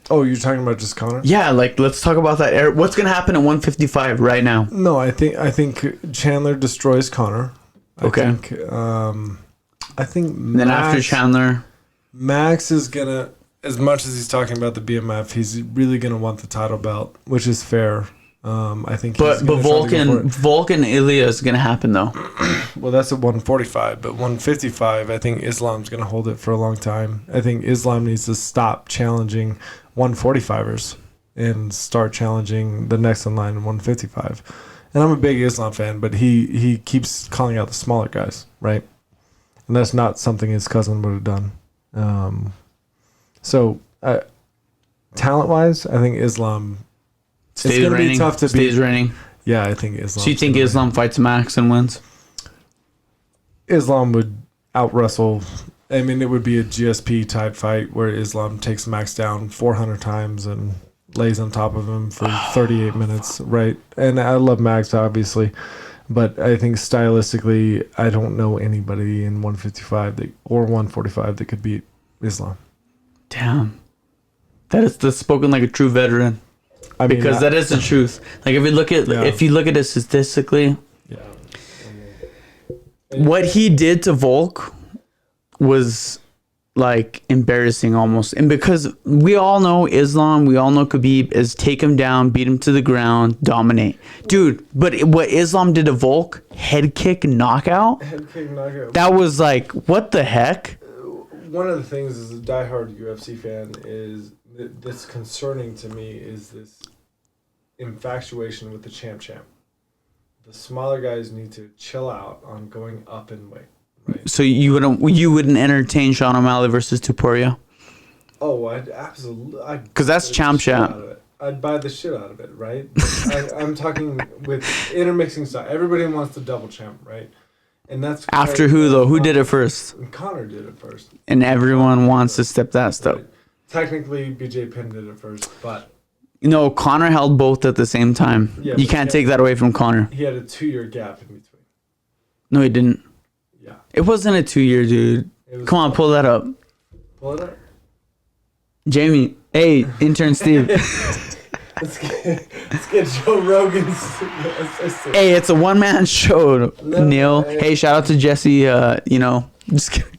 Oh, you're talking about just Connor? Yeah, let's talk about that. What's going to happen at 155 right now? No, I think Chandler destroys Connor. Okay. I think Then after Chandler, Max is going to, as much as he's talking about the BMF, he's really going to want the title belt, which is fair. I think. But Volkan Ilya is going to happen though. Well, that's at 145, but 155, I think Islam's going to hold it for a long time. I think Islam needs to stop challenging 145ers and start challenging the next in line in 155. And I'm a big Islam fan, but he keeps calling out the smaller guys, right? And that's not something his cousin would have done. So, talent-wise, I think Islam. Stays it's going to reigning. be tough to Stays beat. reigning. Yeah, I think Islam. So you think Islam fights Max and wins? Islam would out wrestle. I mean, it would be a GSP type fight where Islam takes Max down 400 times and lays on top of him for 38 minutes, right? And I love Max, obviously, but I think stylistically, I don't know anybody in 155 or 145 that could beat Islam. Damn. That's spoken like a true veteran. I mean, because that is the truth. Like if you look at it statistically, what he did to Volk was like embarrassing almost. And because we all know Islam, we all know Khabib is take him down, beat him to the ground, dominate. Dude, but what Islam did to Volk, head kick knockout, that was like, what the heck? One of the things as a diehard UFC fan is that's concerning to me is this infatuation with the champ. The smaller guys need to chill out on going up in weight. Right. So you wouldn't entertain Sean O'Malley versus Tupuria? Oh, I'd absolutely. Because that's champ. I'd buy the shit out of it, right? I'm talking with intermixing style. Everybody wants the double champ, right? And that's after who though? Who did it first? Conor did it first. And everyone wants to step that step. Right. Technically, BJ Penn did it first, but Conor held both at the same time. Yeah, you can't take that away from Conor. He had a 2-year gap in between. No, he didn't. Yeah. It wasn't a 2-year, dude. Come on, pull that up. Pull it up. Jamie, hey, intern Steve. let's get Joe Rogan's assistant. Hey, it's a one-man show, Neil. Hey, shout out to Jesse. Just kidding.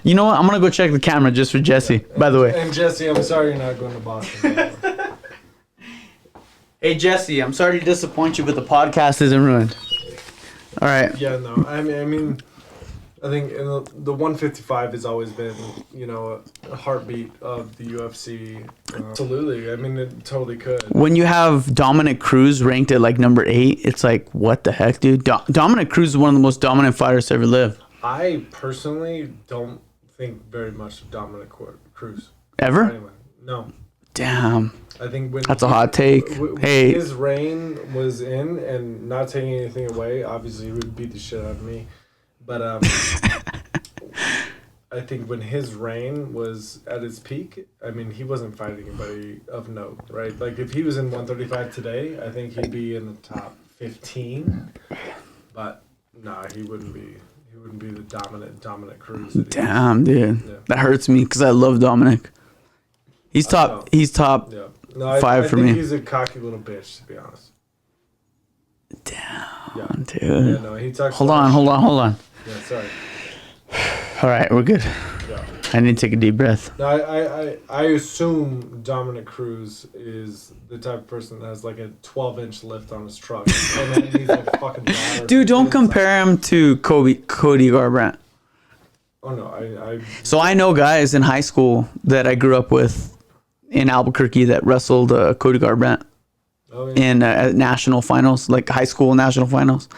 You know what? I'm gonna go check the camera just for Jesse. By the way. And Jesse, I'm sorry you're not going to Boston. Hey Jesse, I'm sorry to disappoint you, but the podcast isn't ruined. All right. Yeah, no. I mean, I think the 155 has always been, a heartbeat of the UFC. Absolutely. I mean, it totally could. When you have Dominic Cruz ranked at like number 8, it's like, what the heck, dude? Dominic Cruz is one of the most dominant fighters to ever live. I personally don't think very much of Dominic Cruz. Ever? Anyway, no. Damn. I think when that's a hot take. Hey, his reign was in, and not taking anything away, obviously he would beat the shit out of me. But I think when his reign was at its peak, I mean, he wasn't fighting anybody of note, right? Like if he was in 135 today, I think he'd be in the top 15. But nah, he wouldn't be. He wouldn't be the dominant Cruz. Damn, dude, yeah. That hurts me because I love Dominic. He's top. He's top. Yeah. No, 5 for me. I think he's a cocky little bitch, to be honest. Damn, dude. Yeah, no, he talks. Hold on. Yeah, sorry. All right, we're good. Yeah. I need to take a deep breath. No, I assume Dominic Cruz is the type of person that has like a 12-inch lift on his truck. And then he's like fucking ladder. Dude, don't compare him to Cody Garbrandt. Oh no, So I know guys in high school that I grew up with in Albuquerque that wrestled Cody Garbrandt in national finals, like high school national finals.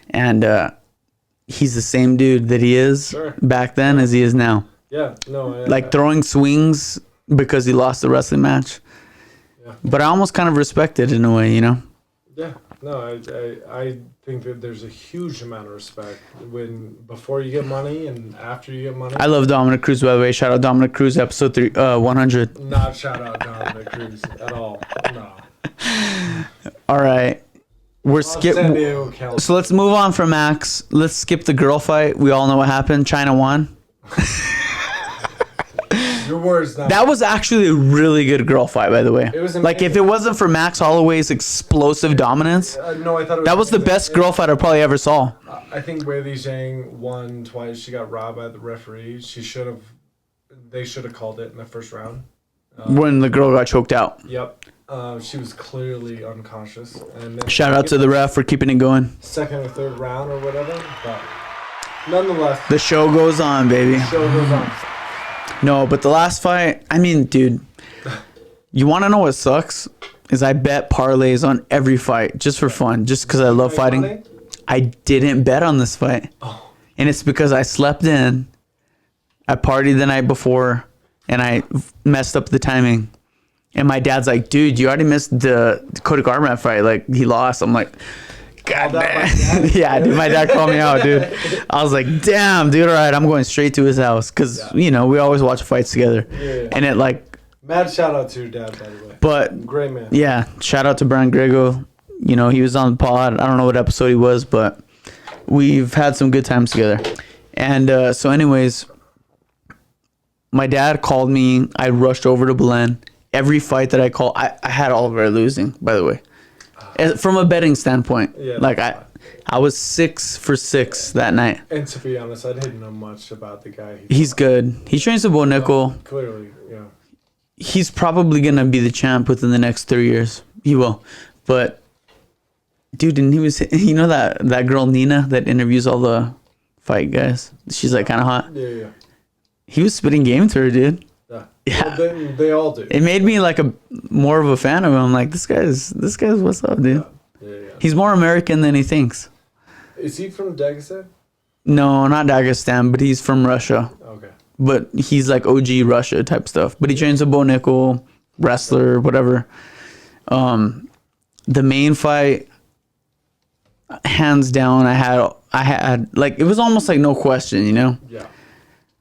And he's the same dude that he is back then as he is now. Yeah, no. Throwing swings because he lost the wrestling match. Yeah. But I almost kind of respect it in a way, Yeah, no, I think that there's a huge amount of respect before you get money and after you get money. I love Dominic Cruz, by the way. Shout out Dominic Cruz, episode 100. Not shout out Dominic Cruz at all. No. All right. So let's move on from Max. Let's skip the girl fight. We all know what happened. China won. Your words. That was actually a really good girl fight, by the way. It was like if it wasn't for Max Holloway's explosive dominance, no, I thought that was the best girl fight I probably ever saw. I think Weili Zhang won twice. She got robbed by the referee. They should have called it in the first round. When the girl got choked out. Yep. She was clearly unconscious. And then shout out to the ref for keeping it going. Second or third round or whatever, but nonetheless, the show goes on, baby. The show goes on. No, but the last fight, I mean, dude, you want to know what sucks? Is I bet parlays on every fight just for fun, just because I love fighting. Money? I didn't bet on this fight. Oh. And it's because I slept in, I partied the night before, and I messed up the timing. And my dad's like, dude, you already missed the Cody Garbrandt fight. Like, he lost. I'm like, God damn. Yeah, dude, my dad called me out, dude. I was like, damn, dude, all right, I'm going straight to his house. Because, you know, we always watch fights together. Yeah. And it, like... Mad shout out to your dad, by the way. But... Great man. Yeah, shout out to Brian Grego. You know, he was on the pod. I don't know what episode he was, but we've had some good times together. And so anyways, my dad called me. I rushed over to Belen. Every fight that I called, I had Oliver losing, by the way. From a betting standpoint. Yeah, like, I was 6 for 6 that night. And to be honest, I didn't know much about the guy. He's good. He trains at Bo Nickel. Clearly, yeah. He's probably going to be the champ within the next 3 years. He will. But, dude, and he was, you know that girl Nina that interviews all the fight guys? She's like kind of hot. Yeah. He was spitting game to her, dude. Yeah. Well, they all do. It made me like more of a fan of him. I'm like, this guy's what's up, dude. Yeah. He's more American than he thinks. Is he from Dagestan? No, not Dagestan, but he's from Russia. Okay. But he's like OG Russia type stuff. But he trains with Bo Nickel, wrestler, whatever. The main fight, hands down, I had like, it was almost like no question, you know? Yeah.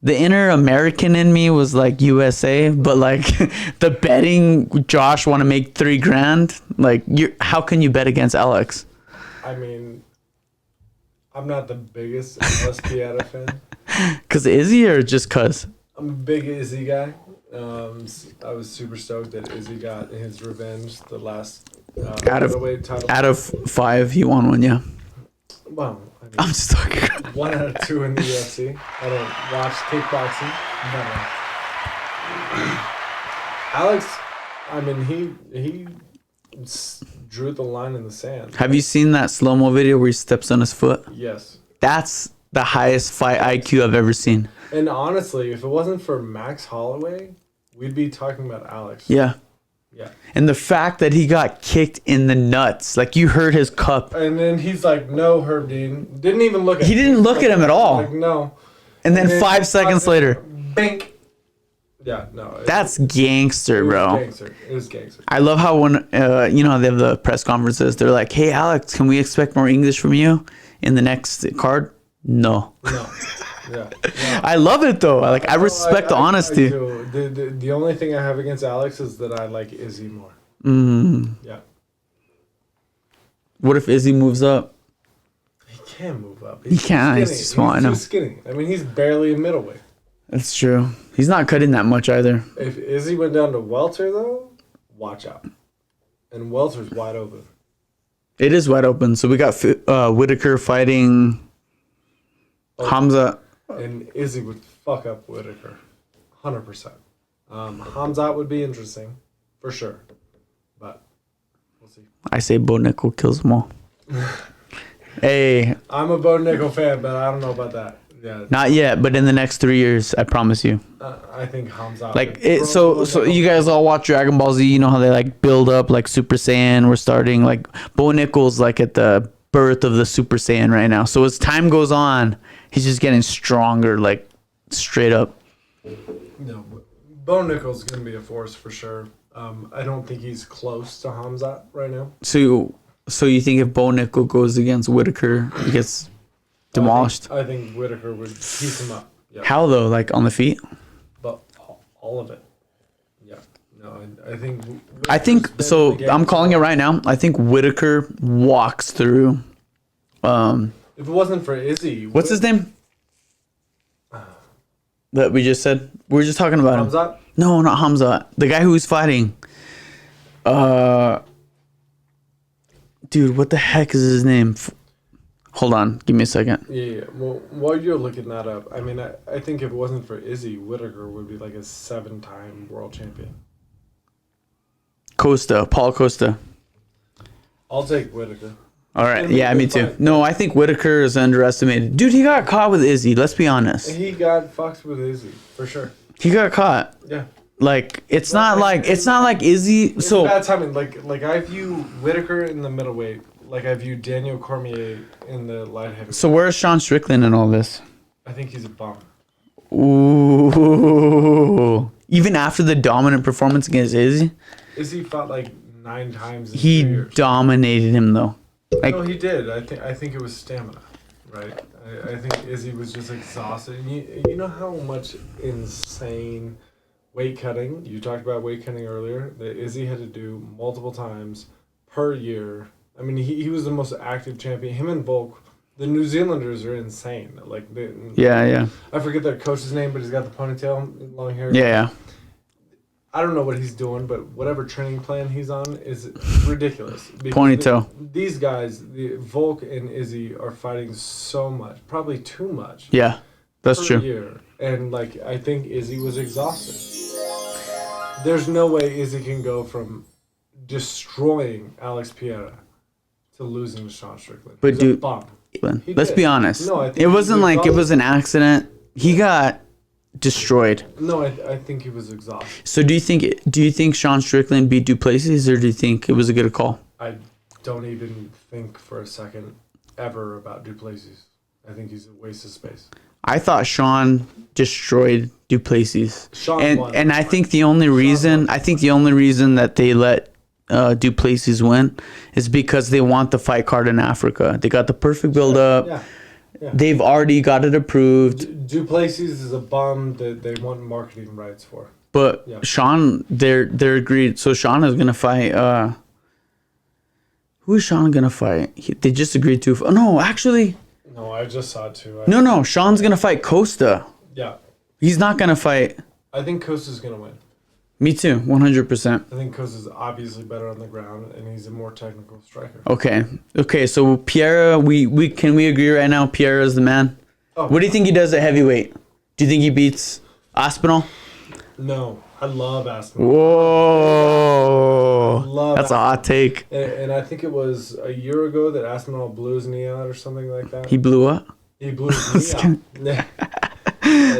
The inner American in me was like USA, but like the betting, Josh want to make $3,000. Like, how can you bet against Alex? I mean, I'm not the biggest LSP fan. Cause Izzy or just cause? I'm a big Izzy guy. I was super stoked that Izzy got his revenge the last out of 5, he won one. Yeah. Well, I mean, I'm just talking. 1 out of 2 in the UFC. I don't watch kickboxing. No. Alex, I mean, he drew the line in the sand. Have you seen that slow-mo video where he steps on his foot? Yes. That's the highest fight IQ I've ever seen. And honestly, if it wasn't for Max Holloway, we'd be talking about Alex. Yeah. Yeah. And the fact that he got kicked in the nuts, like you heard his cup. And then he's like, no, Herb Dean. Didn't even look at him. He didn't look at him at all. Like, no. And then 5 seconds later. Bink. Yeah, no. That's gangster, bro. It was gangster. I love how when, you know, they have the press conferences, they're like, hey, Alex, can we expect more English from you in the next card? No. No. Yeah. I love it, though. I respect the honesty. I do. The only thing I have against Alex is that I like Izzy more. Yeah. What if Izzy moves up? He can't move up. He can't. He's too small. He's too skinny. I mean, he's barely a middleweight. That's true. He's not cutting that much either. If Izzy went down to welter, though, watch out. And welter's wide open. It is wide open. So we got Whitaker fighting Hamza. And Izzy would fuck up Whitaker. 100%. Hamzat would be interesting. For sure. But we'll see. I say Bo Nickel kills them all. Hey. I'm a Bo Nickel fan, but I don't know about that. Yeah. Not yet, but in the next 3 years, I promise you. I think Hamzat. Like it, so you guys all watch Dragon Ball Z. You know how they like build up like Super Saiyan. We're starting like Bo Nickel's like at the birth of the Super Saiyan right now. So as time goes on, he's just getting stronger, like straight up. No, Bo Nickel's gonna be a force for sure. I don't think he's close to Hamzat right now. So you think if Bo Nickel goes against Whitaker, he gets demolished? I think Whitaker would piece him up. Yeah. How though? Like on the feet? But all of it. Yeah. No, I think. I think so. I'm calling it right now. I think Whitaker walks through. If it wasn't for Izzy, what's his name? That we just said. We were just talking about Hamzat? him. No, not Hamza. The guy who's fighting. Dude, what the heck is his name? Hold on, give me a second. Yeah. Well, while you're looking that up, I mean, I think if it wasn't for Izzy, Whitaker would be like a 7-time world champion. Paul Costa. I'll take Whitaker. All right, yeah, me too. No, I think Whitaker is underestimated. Dude, he got caught with Izzy. Let's be honest. He got fucked with Izzy for sure. He got caught. Yeah. Like it's not like Izzy. It's so bad timing. Like I view Whitaker in the middleweight. Like I view Daniel Cormier in the light heavyweight. So where's Sean Strickland in all this? I think he's a bum. Ooh. Even after the dominant performance against Izzy? Izzy fought like 9 times in 2 He years. dominated him though. Like, No, he did. I think it was stamina, right? I think Izzy was just exhausted. And you know how much insane weight cutting, you talked about weight cutting earlier, that Izzy had to do multiple times per year. I mean, he was the most active champion. Him and Volk, the New Zealanders are insane. Like, yeah. I forget their coach's name, but he's got the ponytail, long hair. Yeah. I don't know what he's doing, but whatever training plan he's on is ridiculous. Ponytail. These guys, Volk and Izzy, are fighting so much, probably too much. Yeah, that's per true. year. And like, I think Izzy was exhausted. There's no way Izzy can go from destroying Alex Pereira to losing to Sean Strickland. But He's dude, a bum. let's did. be honest. No, I think it wasn't he was like it was an accident. He got destroyed. No, I think he was exhausted. So do you think Sean Strickland beat Duplessis, or do you think it was a good call? I don't even think for a second ever about Duplessis. I think he's a waste of space. I thought Sean destroyed Duplessis. Sean won. And I think the only reason that they let Duplessis win is because they want the fight card in Africa. They got the perfect build up. Yeah. They've already got it approved. Duplessis is a bum that they want marketing rights for. But Yeah. Sean, they're agreed. So Sean is gonna fight. Who is Sean gonna fight? They just agreed to. Oh no, actually, No, I just saw it too. no. Sean's gonna fight Costa. Yeah. He's not gonna fight. I think Costa's going to win. Me too, 100%. I think Costa's obviously better on the ground, and he's a more technical striker. Okay. So Pierre, we can we agree right now? Pierre is the man. Oh, What do you think he does at heavyweight? Do you think he beats Aspinall? No, I love Aspen. Whoa, Love that's a hot take. And I think it was a year ago that Aspinall blew his knee out or something like that. He blew up. He blew his knee out.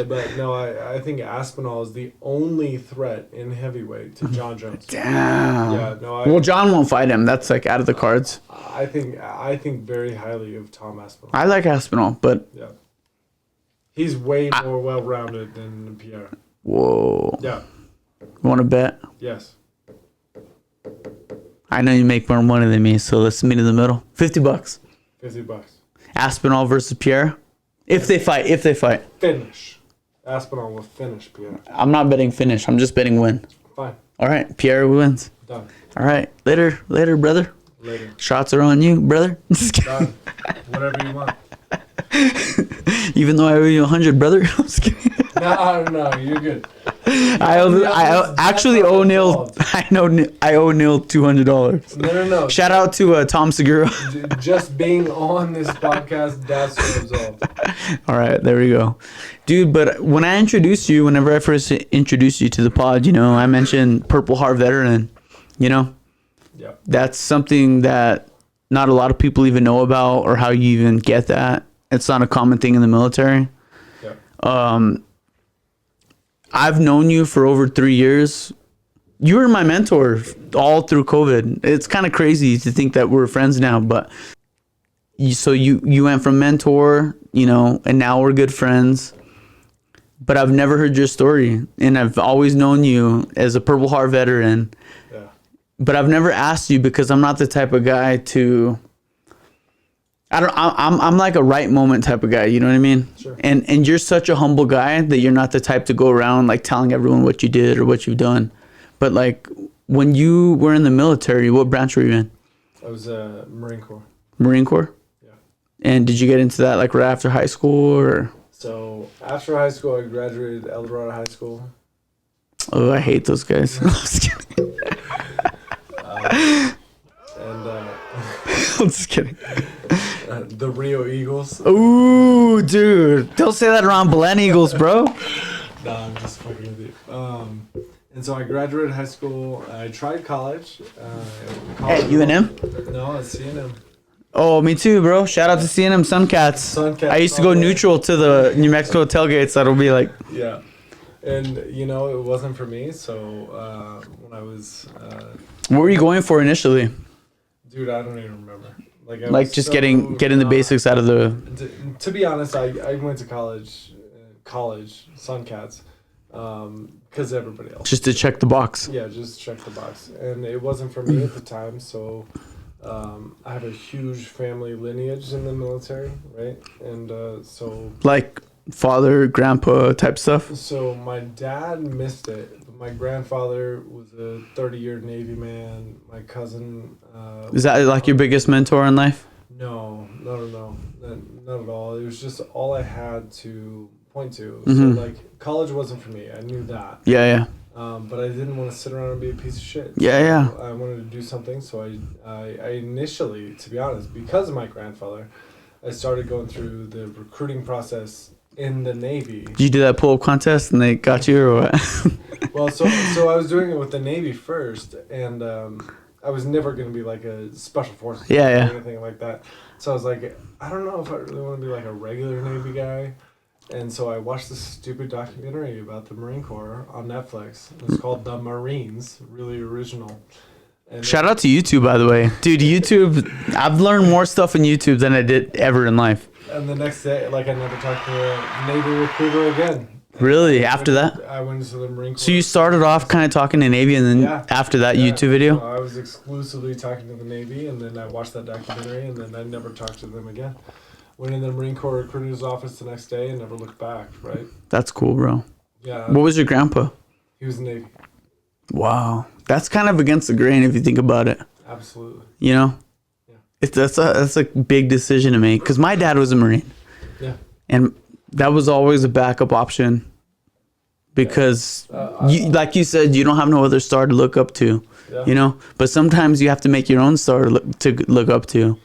But no, I think Aspinall is the only threat in heavyweight to John Jones. Damn. Yeah, no, Well, John won't fight him. That's like out of the cards. I think very highly of Tom Aspinall. I like Aspinall, but Yeah. He's way more well-rounded than Pierre. whoa. Yeah. Want to bet? Yes. I know you make more money than me, so let's meet in the middle. $50. $50. Aspinall versus Pierre. If they fight. Finish. Aspinall will finish Pierre. I'm not betting finish. I'm just betting win. Fine. All right, Pierre wins. Done. All right, later, brother. Later. Shots are on you, brother. Just kidding. Done. Whatever you want. Even though I owe you 100, brother. I'm just kidding. No, you're good. I actually owe Neil. I owe Neil $200. No. Shout out to Tom Segura. Just being on this podcast, that's the result. All right, there we go, dude. But when I introduced you, whenever I first introduced you to the pod, I mentioned Purple Heart veteran. Yeah. That's something that not a lot of people even know about, or how you even get that. It's not a common thing in the military. Yeah. I've known you for over 3 years. You were my mentor all through COVID. It's kind of crazy to think that we're friends now, but you went from mentor, and now we're good friends. But I've never heard your story, and I've always known you as a Purple Heart veteran. Yeah. But I've never asked you because I'm not the type of guy to. I'm like a right moment type of guy, you know what I mean? Sure. And you're such a humble guy that you're not the type to go around like telling everyone what you did or what you've done. But like when you were in the military, what branch were you in? I was Marine Corps. Marine Corps? Yeah. And did you get into that like right after high school or? So after high school, I graduated El Dorado High School. Oh, I hate those guys. I'm just kidding. I'm just kidding. The Rio Eagles. Ooh, dude. Don't say that around Belen Eagles, bro. Nah, I'm just fucking with you. And so I graduated high school. I tried college. At UNM? No, at CNM. Oh, me too, bro. Shout out to CNM Suncats. I used to go neutral to the New Mexico tailgates. That'll be like... Yeah. And, it wasn't for me. So when I was... what were you going for initially? Dude, I don't even remember. Like just getting the basics out of the... To be honest, I went to college, Suncats. because everybody else. Just to check the box. Yeah, just check the box. And it wasn't for me at the time, so I have a huge family lineage in the military, right? And so... Like father, grandpa type stuff? So my dad missed it. But my grandfather was a 30-year Navy man. My cousin... Is that like your biggest mentor in life? No. Not at all. It was just all I had to point to. Mm-hmm. So, like, college wasn't for me. I knew that. Yeah. But I didn't want to sit around and be a piece of shit. Yeah. I wanted to do something, so I initially, to be honest, because of my grandfather, I started going through the recruiting process in the Navy. Did you do that pull-up contest and they got you or what? Well, so I was doing it with the Navy first, and I was never going to be like a special forces or anything like that. So I was like, I don't know if I really want to be like a regular Navy guy. And so I watched this stupid documentary about the Marine Corps on Netflix. It was called The Marines, really original. And Shout out to YouTube, by the way. Dude, YouTube, I've learned more stuff on YouTube than I did ever in life. And the next day, like, I never talked to a Navy recruiter again. Really? After that? I went into the Marine Corps. So you started off kind of talking to Navy, and then after that YouTube video? So I was exclusively talking to the Navy, and then I watched that documentary, and then I never talked to them again. Went in the Marine Corps recruiter's office the next day and never looked back, right? That's cool, bro. Yeah. What was your grandpa? He was Navy. Wow. That's kind of against the grain if you think about it. Absolutely. You know? Yeah. That's a big decision to make, because my dad was a Marine. Yeah. And that was always a backup option, because like you said, you don't have no other star to look up to, you know? But sometimes you have to make your own star to look up to.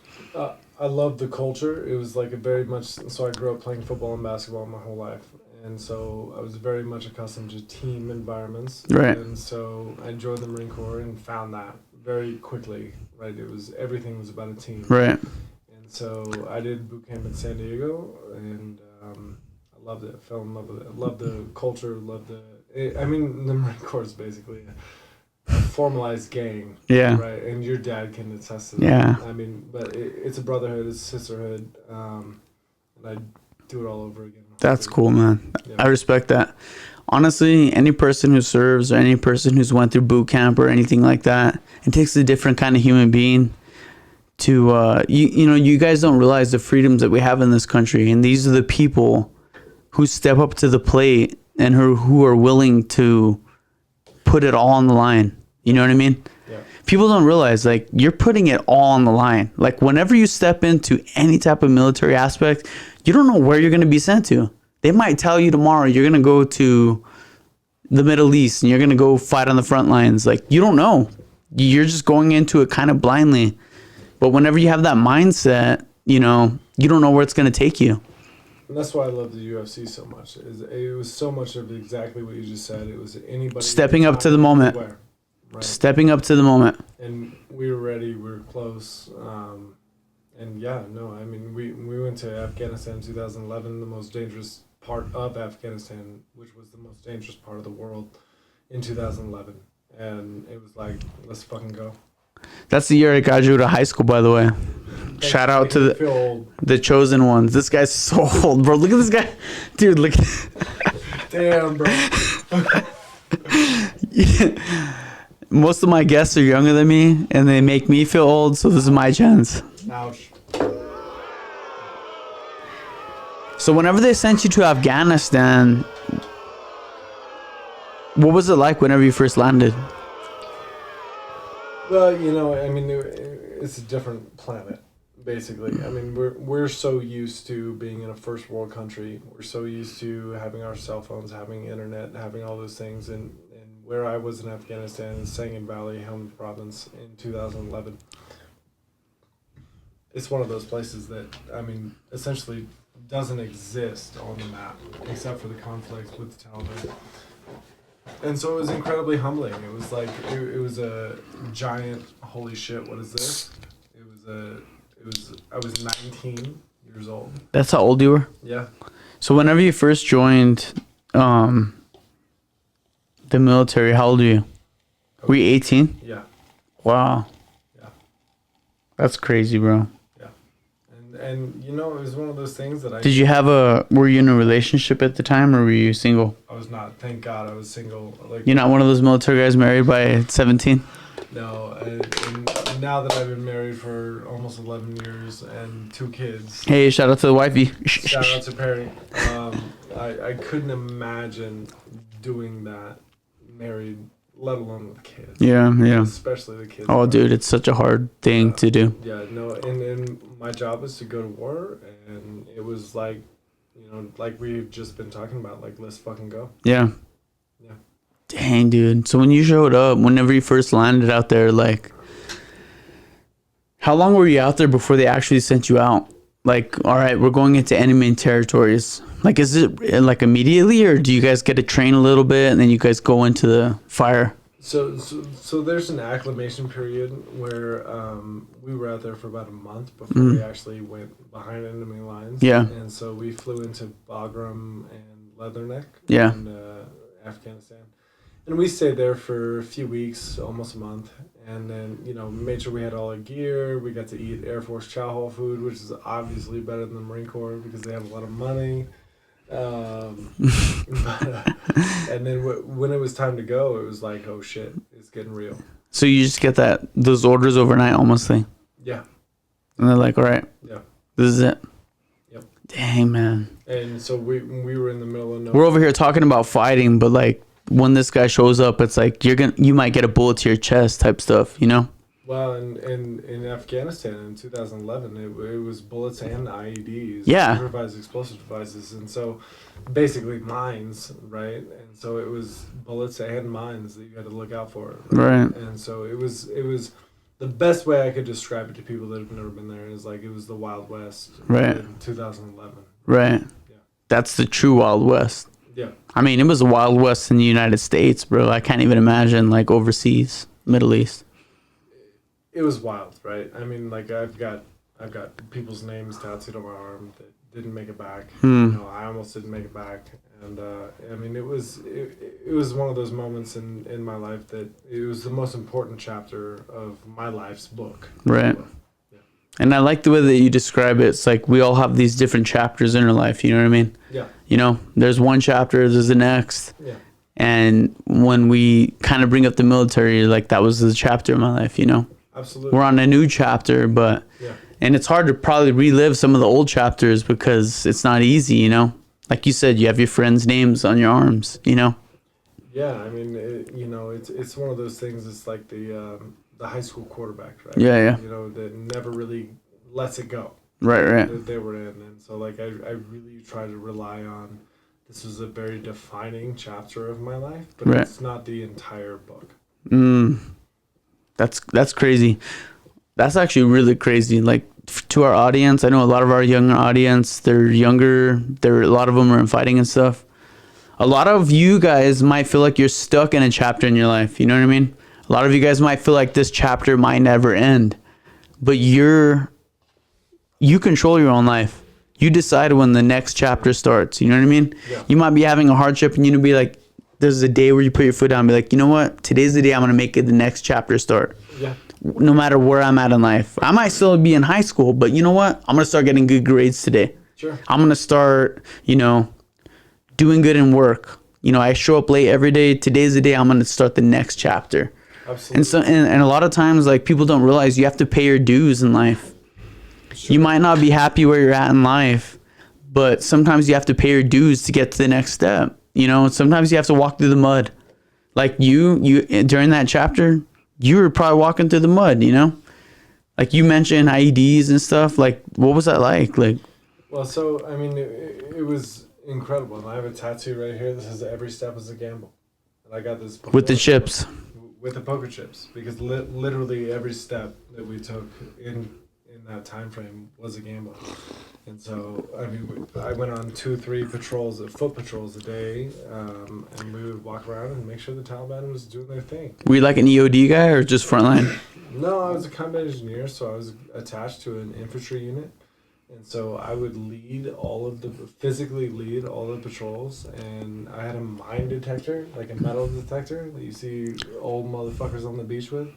I loved the culture. It was like a very much... So I grew up playing football and basketball my whole life. And so I was very much accustomed to team environments. Right. And so I enjoyed the Marine Corps and found that very quickly, right? Everything was about a team. Right. And so I did boot camp in San Diego, and I loved it. I fell in love with it. I loved the culture, the Marine Corps is basically a formalized gang. Yeah. Right. And your dad can attest to that. Yeah. I mean, but it's a brotherhood, it's a sisterhood, and I'd do it all over again. That's cool, man. Yeah. I respect that. Honestly, any person who serves or any person who's went through boot camp or anything like that, it takes a different kind of human being to, you guys don't realize the freedoms that we have in this country. And these are the people who step up to the plate and who are willing to put it all on the line. You know what I mean? Yeah. People don't realize, like, you're putting it all on the line. Like, whenever you step into any type of military aspect, you don't know where you're going to be sent to. They might tell you tomorrow you're going to go to the Middle East and you're going to go fight on the front lines. Like, you don't know. You're just going into it kind of blindly. But whenever you have that mindset, you don't know where it's going to take you. And that's why I love the UFC so much. It was so much of exactly what you just said. It was anybody stepping up to the moment. Right. Stepping up to the moment. And we were ready. We were close. And yeah, no, I mean, we went to Afghanistan in 2011, the most dangerous part of Afghanistan, which was the most dangerous part of the world, in 2011. And it was like, let's fucking go. That's the year I graduated high school, by the way. Shout out to the chosen ones. This guy's so old, bro. Look at this guy. Dude, look. Damn, bro. Yeah. Most of my guests are younger than me, and they make me feel old, so this is my chance. Ouch. So whenever they sent you to Afghanistan, what was it like whenever you first landed? Well, I mean, it's a different planet, basically. I mean, we're so used to being in a first world country. We're so used to having our cell phones, having internet, having all those things. And where I was in Afghanistan, in Sangin Valley, Helmand Province, in 2011, it's one of those places that, I mean, essentially doesn't exist on the map, except for the conflict with the Taliban. And so it was incredibly humbling. It was like, it was a giant, holy shit, what is this? I was 19 years old. That's how old you were? Yeah. So whenever you first joined the military, how old were you? Were you 18? Yeah. Wow. Yeah. That's crazy, bro. Yeah. and you know, it was one of those things that Did you have were you in a relationship at the time, or were you single? I was not. Thank God I was single. Like, You're not one of those military guys married by 17? no, and now that I've been married for almost 11 years and 2 kids. Hey, shout out to the wifey. Shout out to Perry. I couldn't imagine doing that married, let alone with kids. Yeah. Especially the kids. Oh, dude, it's such a hard thing to do. Yeah, no, and my job was to go to war, and it was like, you know, like we've just been talking about, like, let's fucking go. Yeah. Yeah. Dang, dude. So when you showed up, whenever you first landed out there, like, how long were you out there before they actually sent you out? Like, all right, we're going into enemy territories. Like, is it like immediately, or do you guys get to train a little bit and then you guys go into the fire? So there's an acclimation period where we were out there for about a month before we actually went behind enemy lines. Yeah. And so we flew into Bagram and Leatherneck Yeah. in Afghanistan. And we stayed there for a few weeks, almost a month. And then, you know, made sure we had all our gear. We got to eat Air Force chow hall food, which is obviously better than the Marine Corps because they have a lot of money. And then when it was time to go, it was like, oh shit, it's getting real. So you just get those orders overnight almost thing. Yeah. And they're like, all right, Yeah. this is it. Yep. Dang, man. And so we were in the middle of nowhere. We're over here talking about fighting, but like when this guy shows up, it's like you might get a bullet to your chest type stuff, you know? Well, in Afghanistan in 2011, it was bullets and IEDs, Yeah, improvised explosive devices, and so basically mines, right? And so it was bullets and mines that you had to look out for, right. And so it was the best way I could describe it to people that have never been there is like it was the Wild West, right? In 2011, right? Yeah, that's the true Wild West. Yeah, I mean, it was the Wild West in the United States, bro. I can't even imagine like overseas, Middle East. It was wild, right? I mean, like I've got people's names tattooed on my arm that didn't make it back. You know, I almost didn't make it back, and I mean, it was one of those moments in my life that it was the most important chapter of my life's book. Right. Yeah. And I like the way that you describe it. It's like we all have these different chapters in our life. You know what I mean? Yeah. You know, there's one chapter, there's the next. Yeah. And when we kind of bring up the military, like that was the chapter of my life. You know. Absolutely. We're on a new chapter, but and it's hard to probably relive some of the old chapters because it's not easy, you know. Like you said, you have your friends' names on your arms, you know. Yeah, I mean, you know, it's one of those things. It's like the high school quarterback, right? Yeah. You know, that never really lets it go. Right. That they were in, and so like I really try to rely on. This was a very defining chapter of my life, but it's not the entire book. That's crazy. That's actually really crazy. Like to our audience, I know a lot of our younger audience, they're younger. A lot of them are in fighting and stuff. A lot of you guys might feel like you're stuck in a chapter in your life. You know what I mean? A lot of you guys might feel like this chapter might never end, but you control your own life. You decide when the next chapter starts. You know what I mean? Yeah. You might be having a hardship and be like, there's a day where you put your foot down and be like, you know what? Today's the day I'm going to make it the next chapter start. Yeah. No matter where I'm at in life. I might still be in high school, but you know what? I'm going to start getting good grades today. Sure. I'm going to start, you know, doing good in work. You know, I show up late every day. Today's the day I'm going to start the next chapter. Absolutely. And a lot of times, like, people don't realize you have to pay your dues in life. Sure. You might not be happy where you're at in life, but sometimes you have to pay your dues to get to the next step. You know, sometimes you have to walk through the mud. Like you during that chapter, you were probably walking through the mud, you know? Like you mentioned IEDs and stuff. Like, what was that like? Like, well, so, I mean, it was incredible. And I have a tattoo right here that says every step is a gamble. And I got this with the chips. With the poker chips. Because literally every step that we took in that time frame was a gamble. And so, I mean, I went on 2-3 foot patrols a day, and we would walk around and make sure the Taliban was doing their thing. Were you like an EOD guy or just frontline? No, I was a combat engineer, so I was attached to an infantry unit. And so I would physically lead all the patrols, and I had a mine detector, like a metal detector that you see old motherfuckers on the beach with.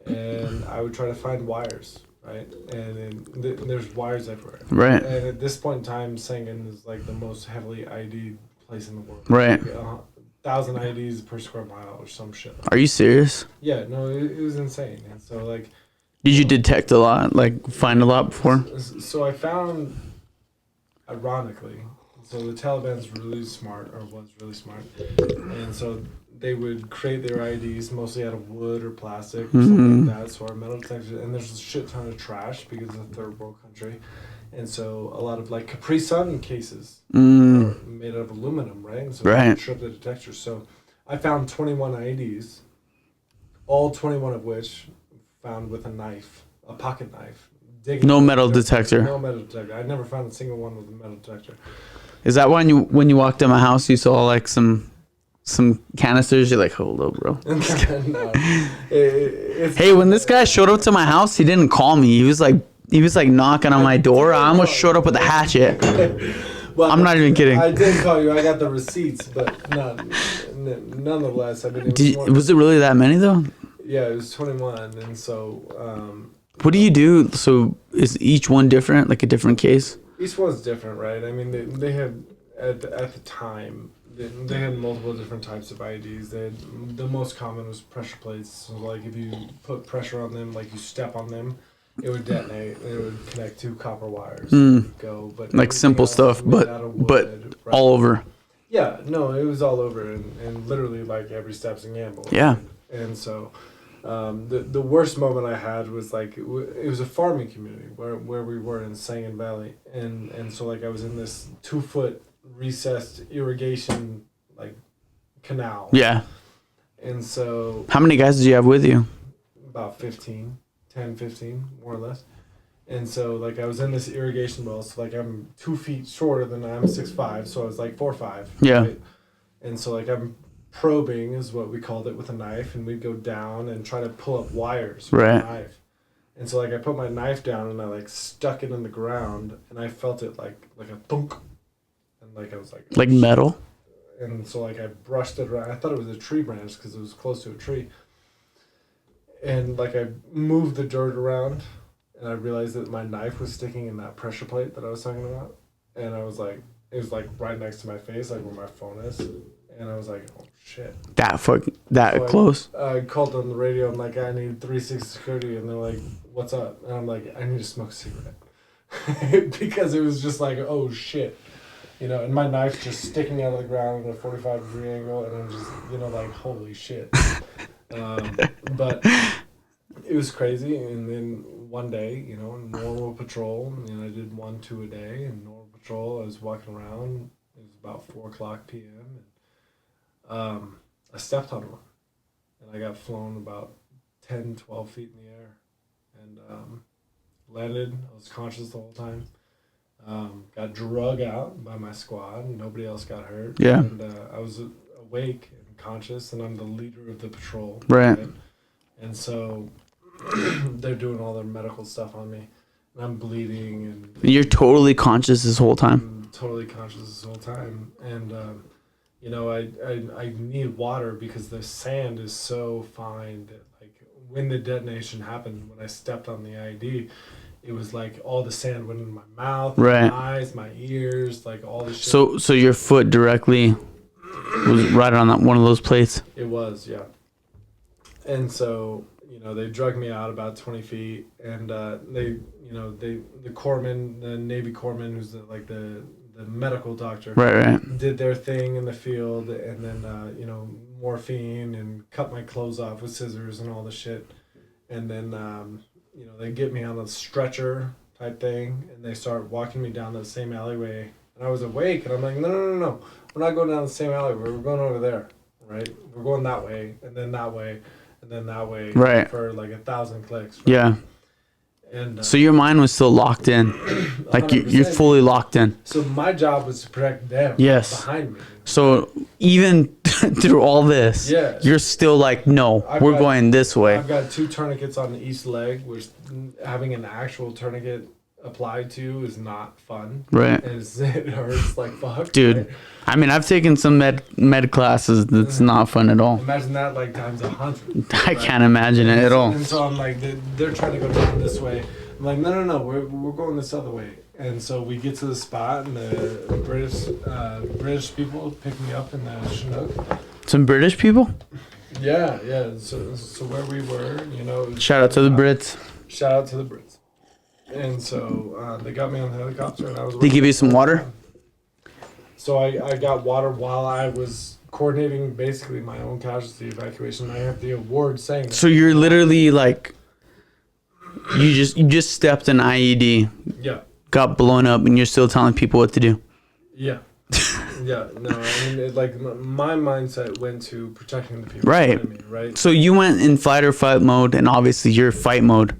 And I would try to find wires. right? And then there's wires everywhere. Right. And at this point in time, Sengen is like the most heavily ID'd place in the world. Right. Like 1,000 IDs per square mile or some shit. Are you serious? Yeah, no, it was insane. And so like, Did you detect a lot? Like find a lot before? so I found, ironically, so the Taliban's really smart, or was really smart, and so they would create their IDs mostly out of wood or plastic or something like that. So our metal detectors, and there's a shit ton of trash because it's a third world country, and so a lot of like Capri Sun cases are made out of aluminum, right? And so Right. trip the detectors. So I found 21 IDs, all 21 of which found with a knife, a pocket knife. No metal detector. No metal detector. I never found a single one with a metal detector. Is that when you walked in my house, you saw like some canisters? You're like, hold up, bro. No. It's, Hey, when this guy showed up to my house, he didn't call me. He was like knocking on my door. I almost showed up with a hatchet. well, I'm not even kidding. I did call you. I got the receipts, but nonetheless, I mean, Was it really that many though? Yeah, it was 21, and so What do you do? So is each one different, like a different case? each one's different, right? I mean, they had at the time they had multiple different types of IDs. They had, the most common was pressure plates. So like if you put pressure on them, like you step on them, it would detonate. And it would connect two copper wires. Go, but Like simple stuff, but right? all over. Yeah, no, it was all over, and literally like every step's a gamble. Yeah. And so. The worst moment I had was like it was a farming community where we were in Sangan Valley, and so like I was in this 2-foot recessed irrigation like canal. Yeah. And so How many guys did you have with you? about 10, 15 more or less. And so like I was in this irrigation well, so like I'm 2 feet shorter than I'm 6'5", so I was like 4'5". Yeah. Right? And so like I'm probing is what we called it with a knife, and we'd go down and try to pull up wires with Right. a knife. And so like I put my knife down and I like stuck it in the ground, and I felt it like a thunk, and like I was like Metal? and so like I brushed it around. I thought it was a tree branch because it was close to a tree, and like I moved the dirt around, and I realized that my knife was sticking in that pressure plate that I was talking about, and I was like, it was like right next to my face, like where my phone is. And I was like, oh, shit. That So close? I called on the radio. I'm like, I need 360 security. And they're like, what's up? And I'm like, I need to smoke a cigarette. Because it was just like, oh, shit. You know, and my knife's just sticking out of the ground at a 45-degree angle. And I'm just, like, holy shit. But it was crazy. And then one day, normal patrol. I did 1-2 a day. And normal patrol, I was walking around. It was about 4 o'clock p.m. I stepped on one, and I got flown about 10, 12 feet in the air, and landed. I was conscious the whole time. Got drug out by my squad, and nobody else got hurt. Yeah. And I was awake and conscious, and I'm the leader of the patrol. Right. And so they're doing all their medical stuff on me, and I'm bleeding. And You're totally conscious this whole time? I'm totally conscious this whole time. And I need water because the sand is so fine that like when the detonation happened, when I stepped on the ID, it was like all the sand went in my mouth, right. my eyes, my ears, like all the shit. So your foot directly was right on that one of those plates? It was, yeah. And so, they dragged me out about 20 feet, and the corpsman, the Navy corpsman, who's the medical doctor, right, did their thing in the field, and then morphine, and cut my clothes off with scissors and all the shit, and then they get me on a stretcher type thing, and they start walking me down the same alleyway, and I was awake, and I'm like, no, we're not going down the same alleyway, we're going over there, right? We're going that way, and then that way, and then that way, right, for like 1,000 clicks, right? Yeah. And so your mind was still locked in, like you're fully locked in. So my job was to protect them. Yes. Behind me. So even through all this, yeah. You're still like, no, we're going this way. I've got 2 tourniquets on the east leg, which having an actual tourniquet applied to is not fun. Right. And it hurts like fuck. Dude, right? I mean, I've taken some med classes. That's not fun at all. Imagine that like times 100. I can't imagine it at all. And so I'm like, they're trying to go down this way. I'm like, no, we're going this other way. And so we get to the spot, and the British people pick me up in the Chinook. Some British people? Yeah. So where we were, Shout out to the Brits. Shout out to the Brits. And so they got me on the helicopter, and I was. They give you some water? So I got water while I was coordinating basically my own casualty evacuation. I have the award saying that. So you're literally like, you just stepped an IED. Yeah. Got blown up, and you're still telling people what to do. Yeah. Yeah. No, I mean, my mindset went to protecting the people. Right. Me, right. So you went in fight or fight mode, and obviously you're fight mode.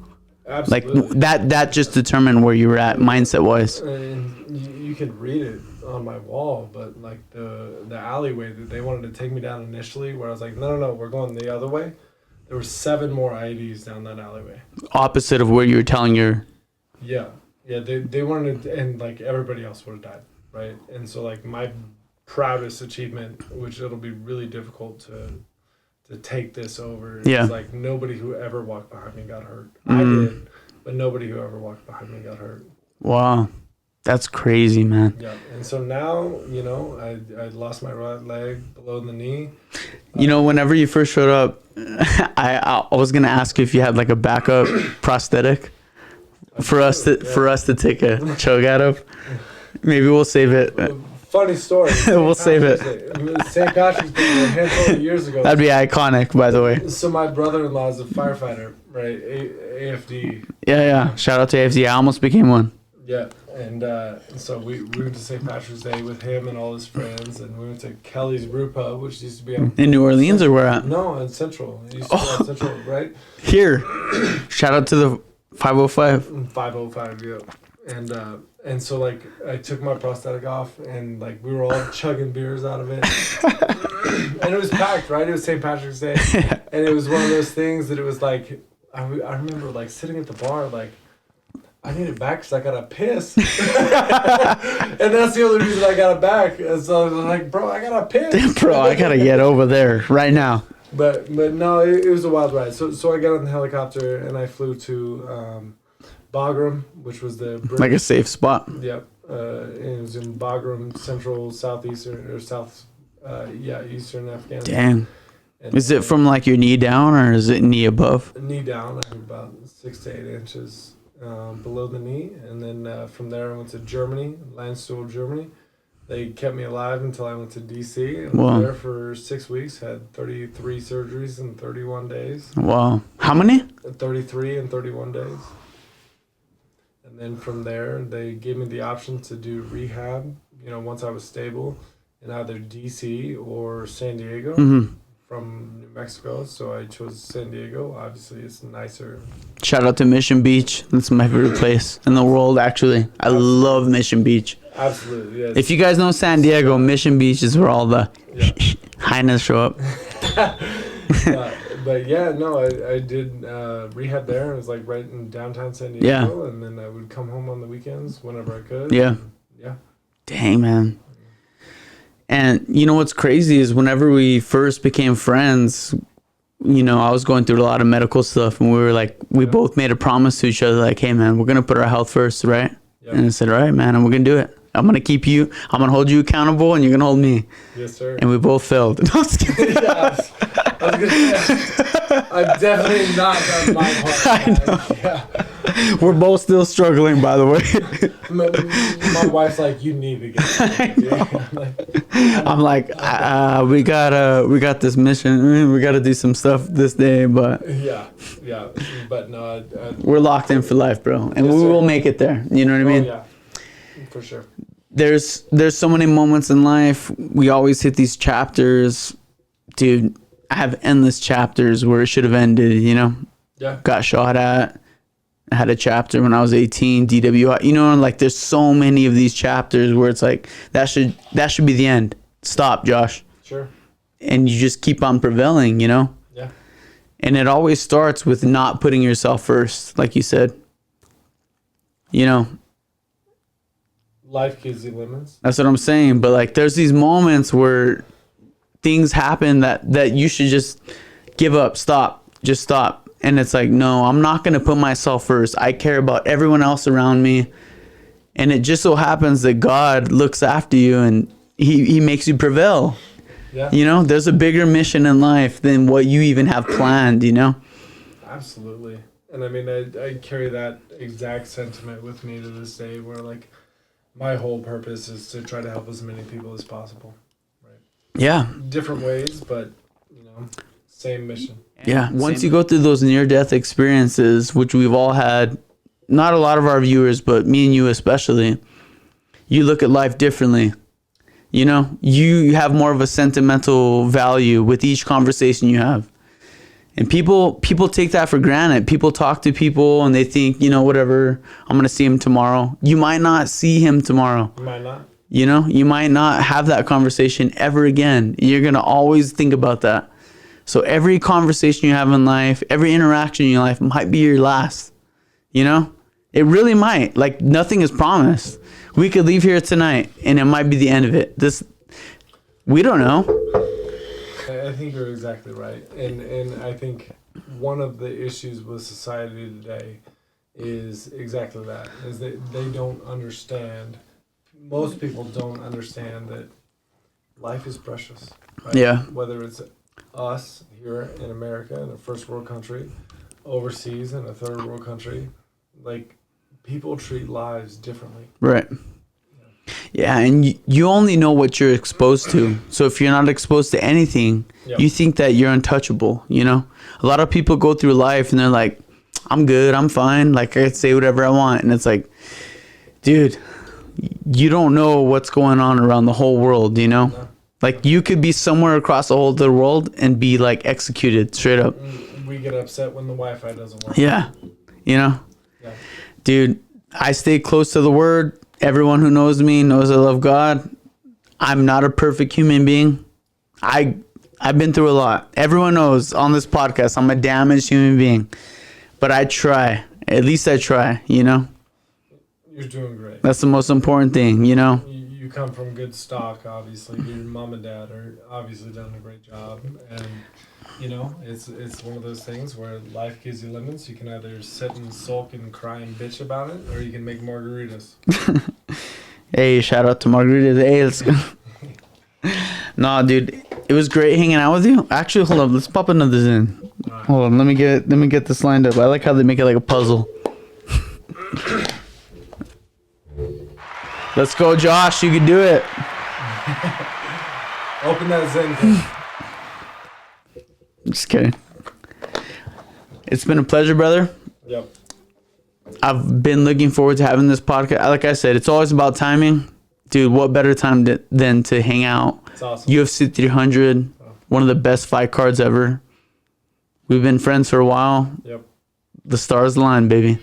Absolutely. Like that just determined where you were at mindset wise. And you could read it on my wall, but like the alleyway that they wanted to take me down initially, where I was like, no, we're going the other way. There were 7 more IEDs down that alleyway. Opposite of where you were telling your. Yeah, they wanted to, and like everybody else would have died, right? And so like my proudest achievement, which it'll be really difficult to take this over, is like nobody who ever walked behind me got hurt. I did, but nobody who ever walked behind me got hurt. Wow. That's crazy, man. Yeah, and so now, I lost my right leg below the knee. Whenever you first showed up, I was gonna ask you if you had like a backup prosthetic for us to take a chug out of. Maybe we'll save it. Funny story. We'll save it. St. Patrick's Day a handful of years ago. That'd be iconic, by the way. So my brother-in-law is a firefighter, right? AFD. Yeah. Shout out to AFD. I almost became one. Yeah. And so we went to St. Patrick's Day with him and all his friends, and we went to Kelly's Brew Pub, which used to be on... In New Orleans or where at? No, in Central. It used to be on Central, right? Here. Shout out to the 505. 505, yeah. And so, like, I took my prosthetic off, and, like, we were all chugging beers out of it. And it was packed, right? It was St. Patrick's Day. And it was one of those things that it was, like... I remember, like, sitting at the bar, like... I need it back because I got to piss. And that's the only reason I got it back. And so I was like, bro, I got to piss. Bro, I got to get over there right now. But no, it was a wild ride. So I got on the helicopter and I flew to Bagram, which was the... Like a safe spot. Yep. It was in Bagram, central, southeastern, or eastern Afghanistan. Damn. And is it from like your knee down or is it knee above? Knee down, about 6 to 8 inches. Below the knee, and then from there I went to Germany, Landstuhl, Germany. They kept me alive until I went to DC, and was there for 6 weeks, had 33 surgeries in 31 days. Wow. How many? 33 in 31 days. And then from there, they gave me the option to do rehab, once I was stable, in either DC or San Diego. Mm-hmm. From New Mexico, so I chose San Diego. Obviously, it's nicer. Shout out to Mission Beach. That's my favorite place in the world, actually. I love Mission Beach. Absolutely, yes. If you guys know San Diego, Mission Beach is where all the highness show up. But yeah, no, I did rehab there. It was like right in downtown San Diego, and then I would come home on the weekends whenever I could. Yeah. Yeah. Dang, man. And what's crazy is whenever we first became friends, I was going through a lot of medical stuff, and we were like, we both made a promise to each other, like, hey, man, we're going to put our health first, right? Yep. And I said, all right, man, and we're going to do it. I'm going to hold you accountable, and you're going to hold me. Yes, sir. And we both failed. No, I was kidding. I was going to say, I've definitely not done my part. I know. Yeah. We're both still struggling, by the way. My wife's like, you need to get I'm like, we got this mission. We got to do some stuff this day, but yeah. But no, we're locked in for life, bro, and we will make it there. You know what I mean? Yeah, for sure. There's so many moments in life. We always hit these chapters, dude. I have endless chapters where it should have ended. Yeah. Got shot at. I had a chapter when I was 18, DWI. Like there's so many of these chapters where it's like that should be the end. Stop, Josh. Sure. And you just keep on prevailing, Yeah. And it always starts with not putting yourself first, like you said. Life gives you lemons. That's what I'm saying. But like there's these moments where things happen that you should just give up, stop, just stop. And it's like, no, I'm not going to put myself first. I care about everyone else around me. And it just so happens that God looks after you and he makes you prevail. Yeah. You know, there's a bigger mission in life than what you even have planned, you know? Absolutely. And I mean, I carry that exact sentiment with me to this day, where like my whole purpose is to try to help as many people as possible. Right. Yeah. Different ways, but, you know, same mission. Yeah. Once you go through those near-death experiences, which we've all had, not a lot of our viewers, but me and you especially, you look at life differently. You know, you have more of a sentimental value with each conversation you have. And people take that for granted. People talk to people and they think, you know, whatever, I'm going to see him tomorrow. You might not see him tomorrow. You might not. You know, you might not have that conversation ever again. You're going to always think about that. So every conversation you have in life, every interaction in your life might be your last. You know, it really might. Like, nothing is promised. We could leave here tonight and it might be the end of it. We don't know. I think you're exactly right. And I think one of the issues with society today is exactly that, is that they don't understand, most people don't understand that life is precious. Right? Yeah. Whether it's us here in America, in a first world country, overseas in a third world country, like, people treat lives differently. Right. Yeah, and you only know what you're exposed to. So if you're not exposed to anything, you think that you're untouchable, you know? A lot of people go through life and they're like, I'm good, I'm fine, like I can say whatever I want. And it's like, dude, you don't know what's going on around the whole world, you know? No. Like, you could be somewhere across the whole of the world and be like executed straight up. We get upset when the Wi-Fi doesn't work. Yeah, you know? Yeah. Dude, I stay close to the word. Everyone who knows me knows I love God. I'm not a perfect human being. I've been through a lot. Everyone knows on this podcast I'm a damaged human being. But I try. At least I try, you know? You're doing great. That's the most important thing, you know? You come from good stock, obviously. Your mom and dad are obviously done a great job. And, you know, it's one of those things where life gives you lemons. You can either sit and sulk and cry and bitch about it, or you can make margaritas. Hey, shout out to margaritas. Hey, let's go. Nah, dude, it was great hanging out with you. Actually, hold up, let's pop another in. Right. Hold on, let me get this lined up. I like how they make it like a puzzle. Let's go, Josh. You can do it. Open that Zen thing. Just kidding. It's been a pleasure, brother. Yep. I've been looking forward to having this podcast. Like I said, it's always about timing. Dude, what better time than to hang out? It's awesome. UFC 300, one of the best fight cards ever. We've been friends for a while. Yep. The stars align, baby.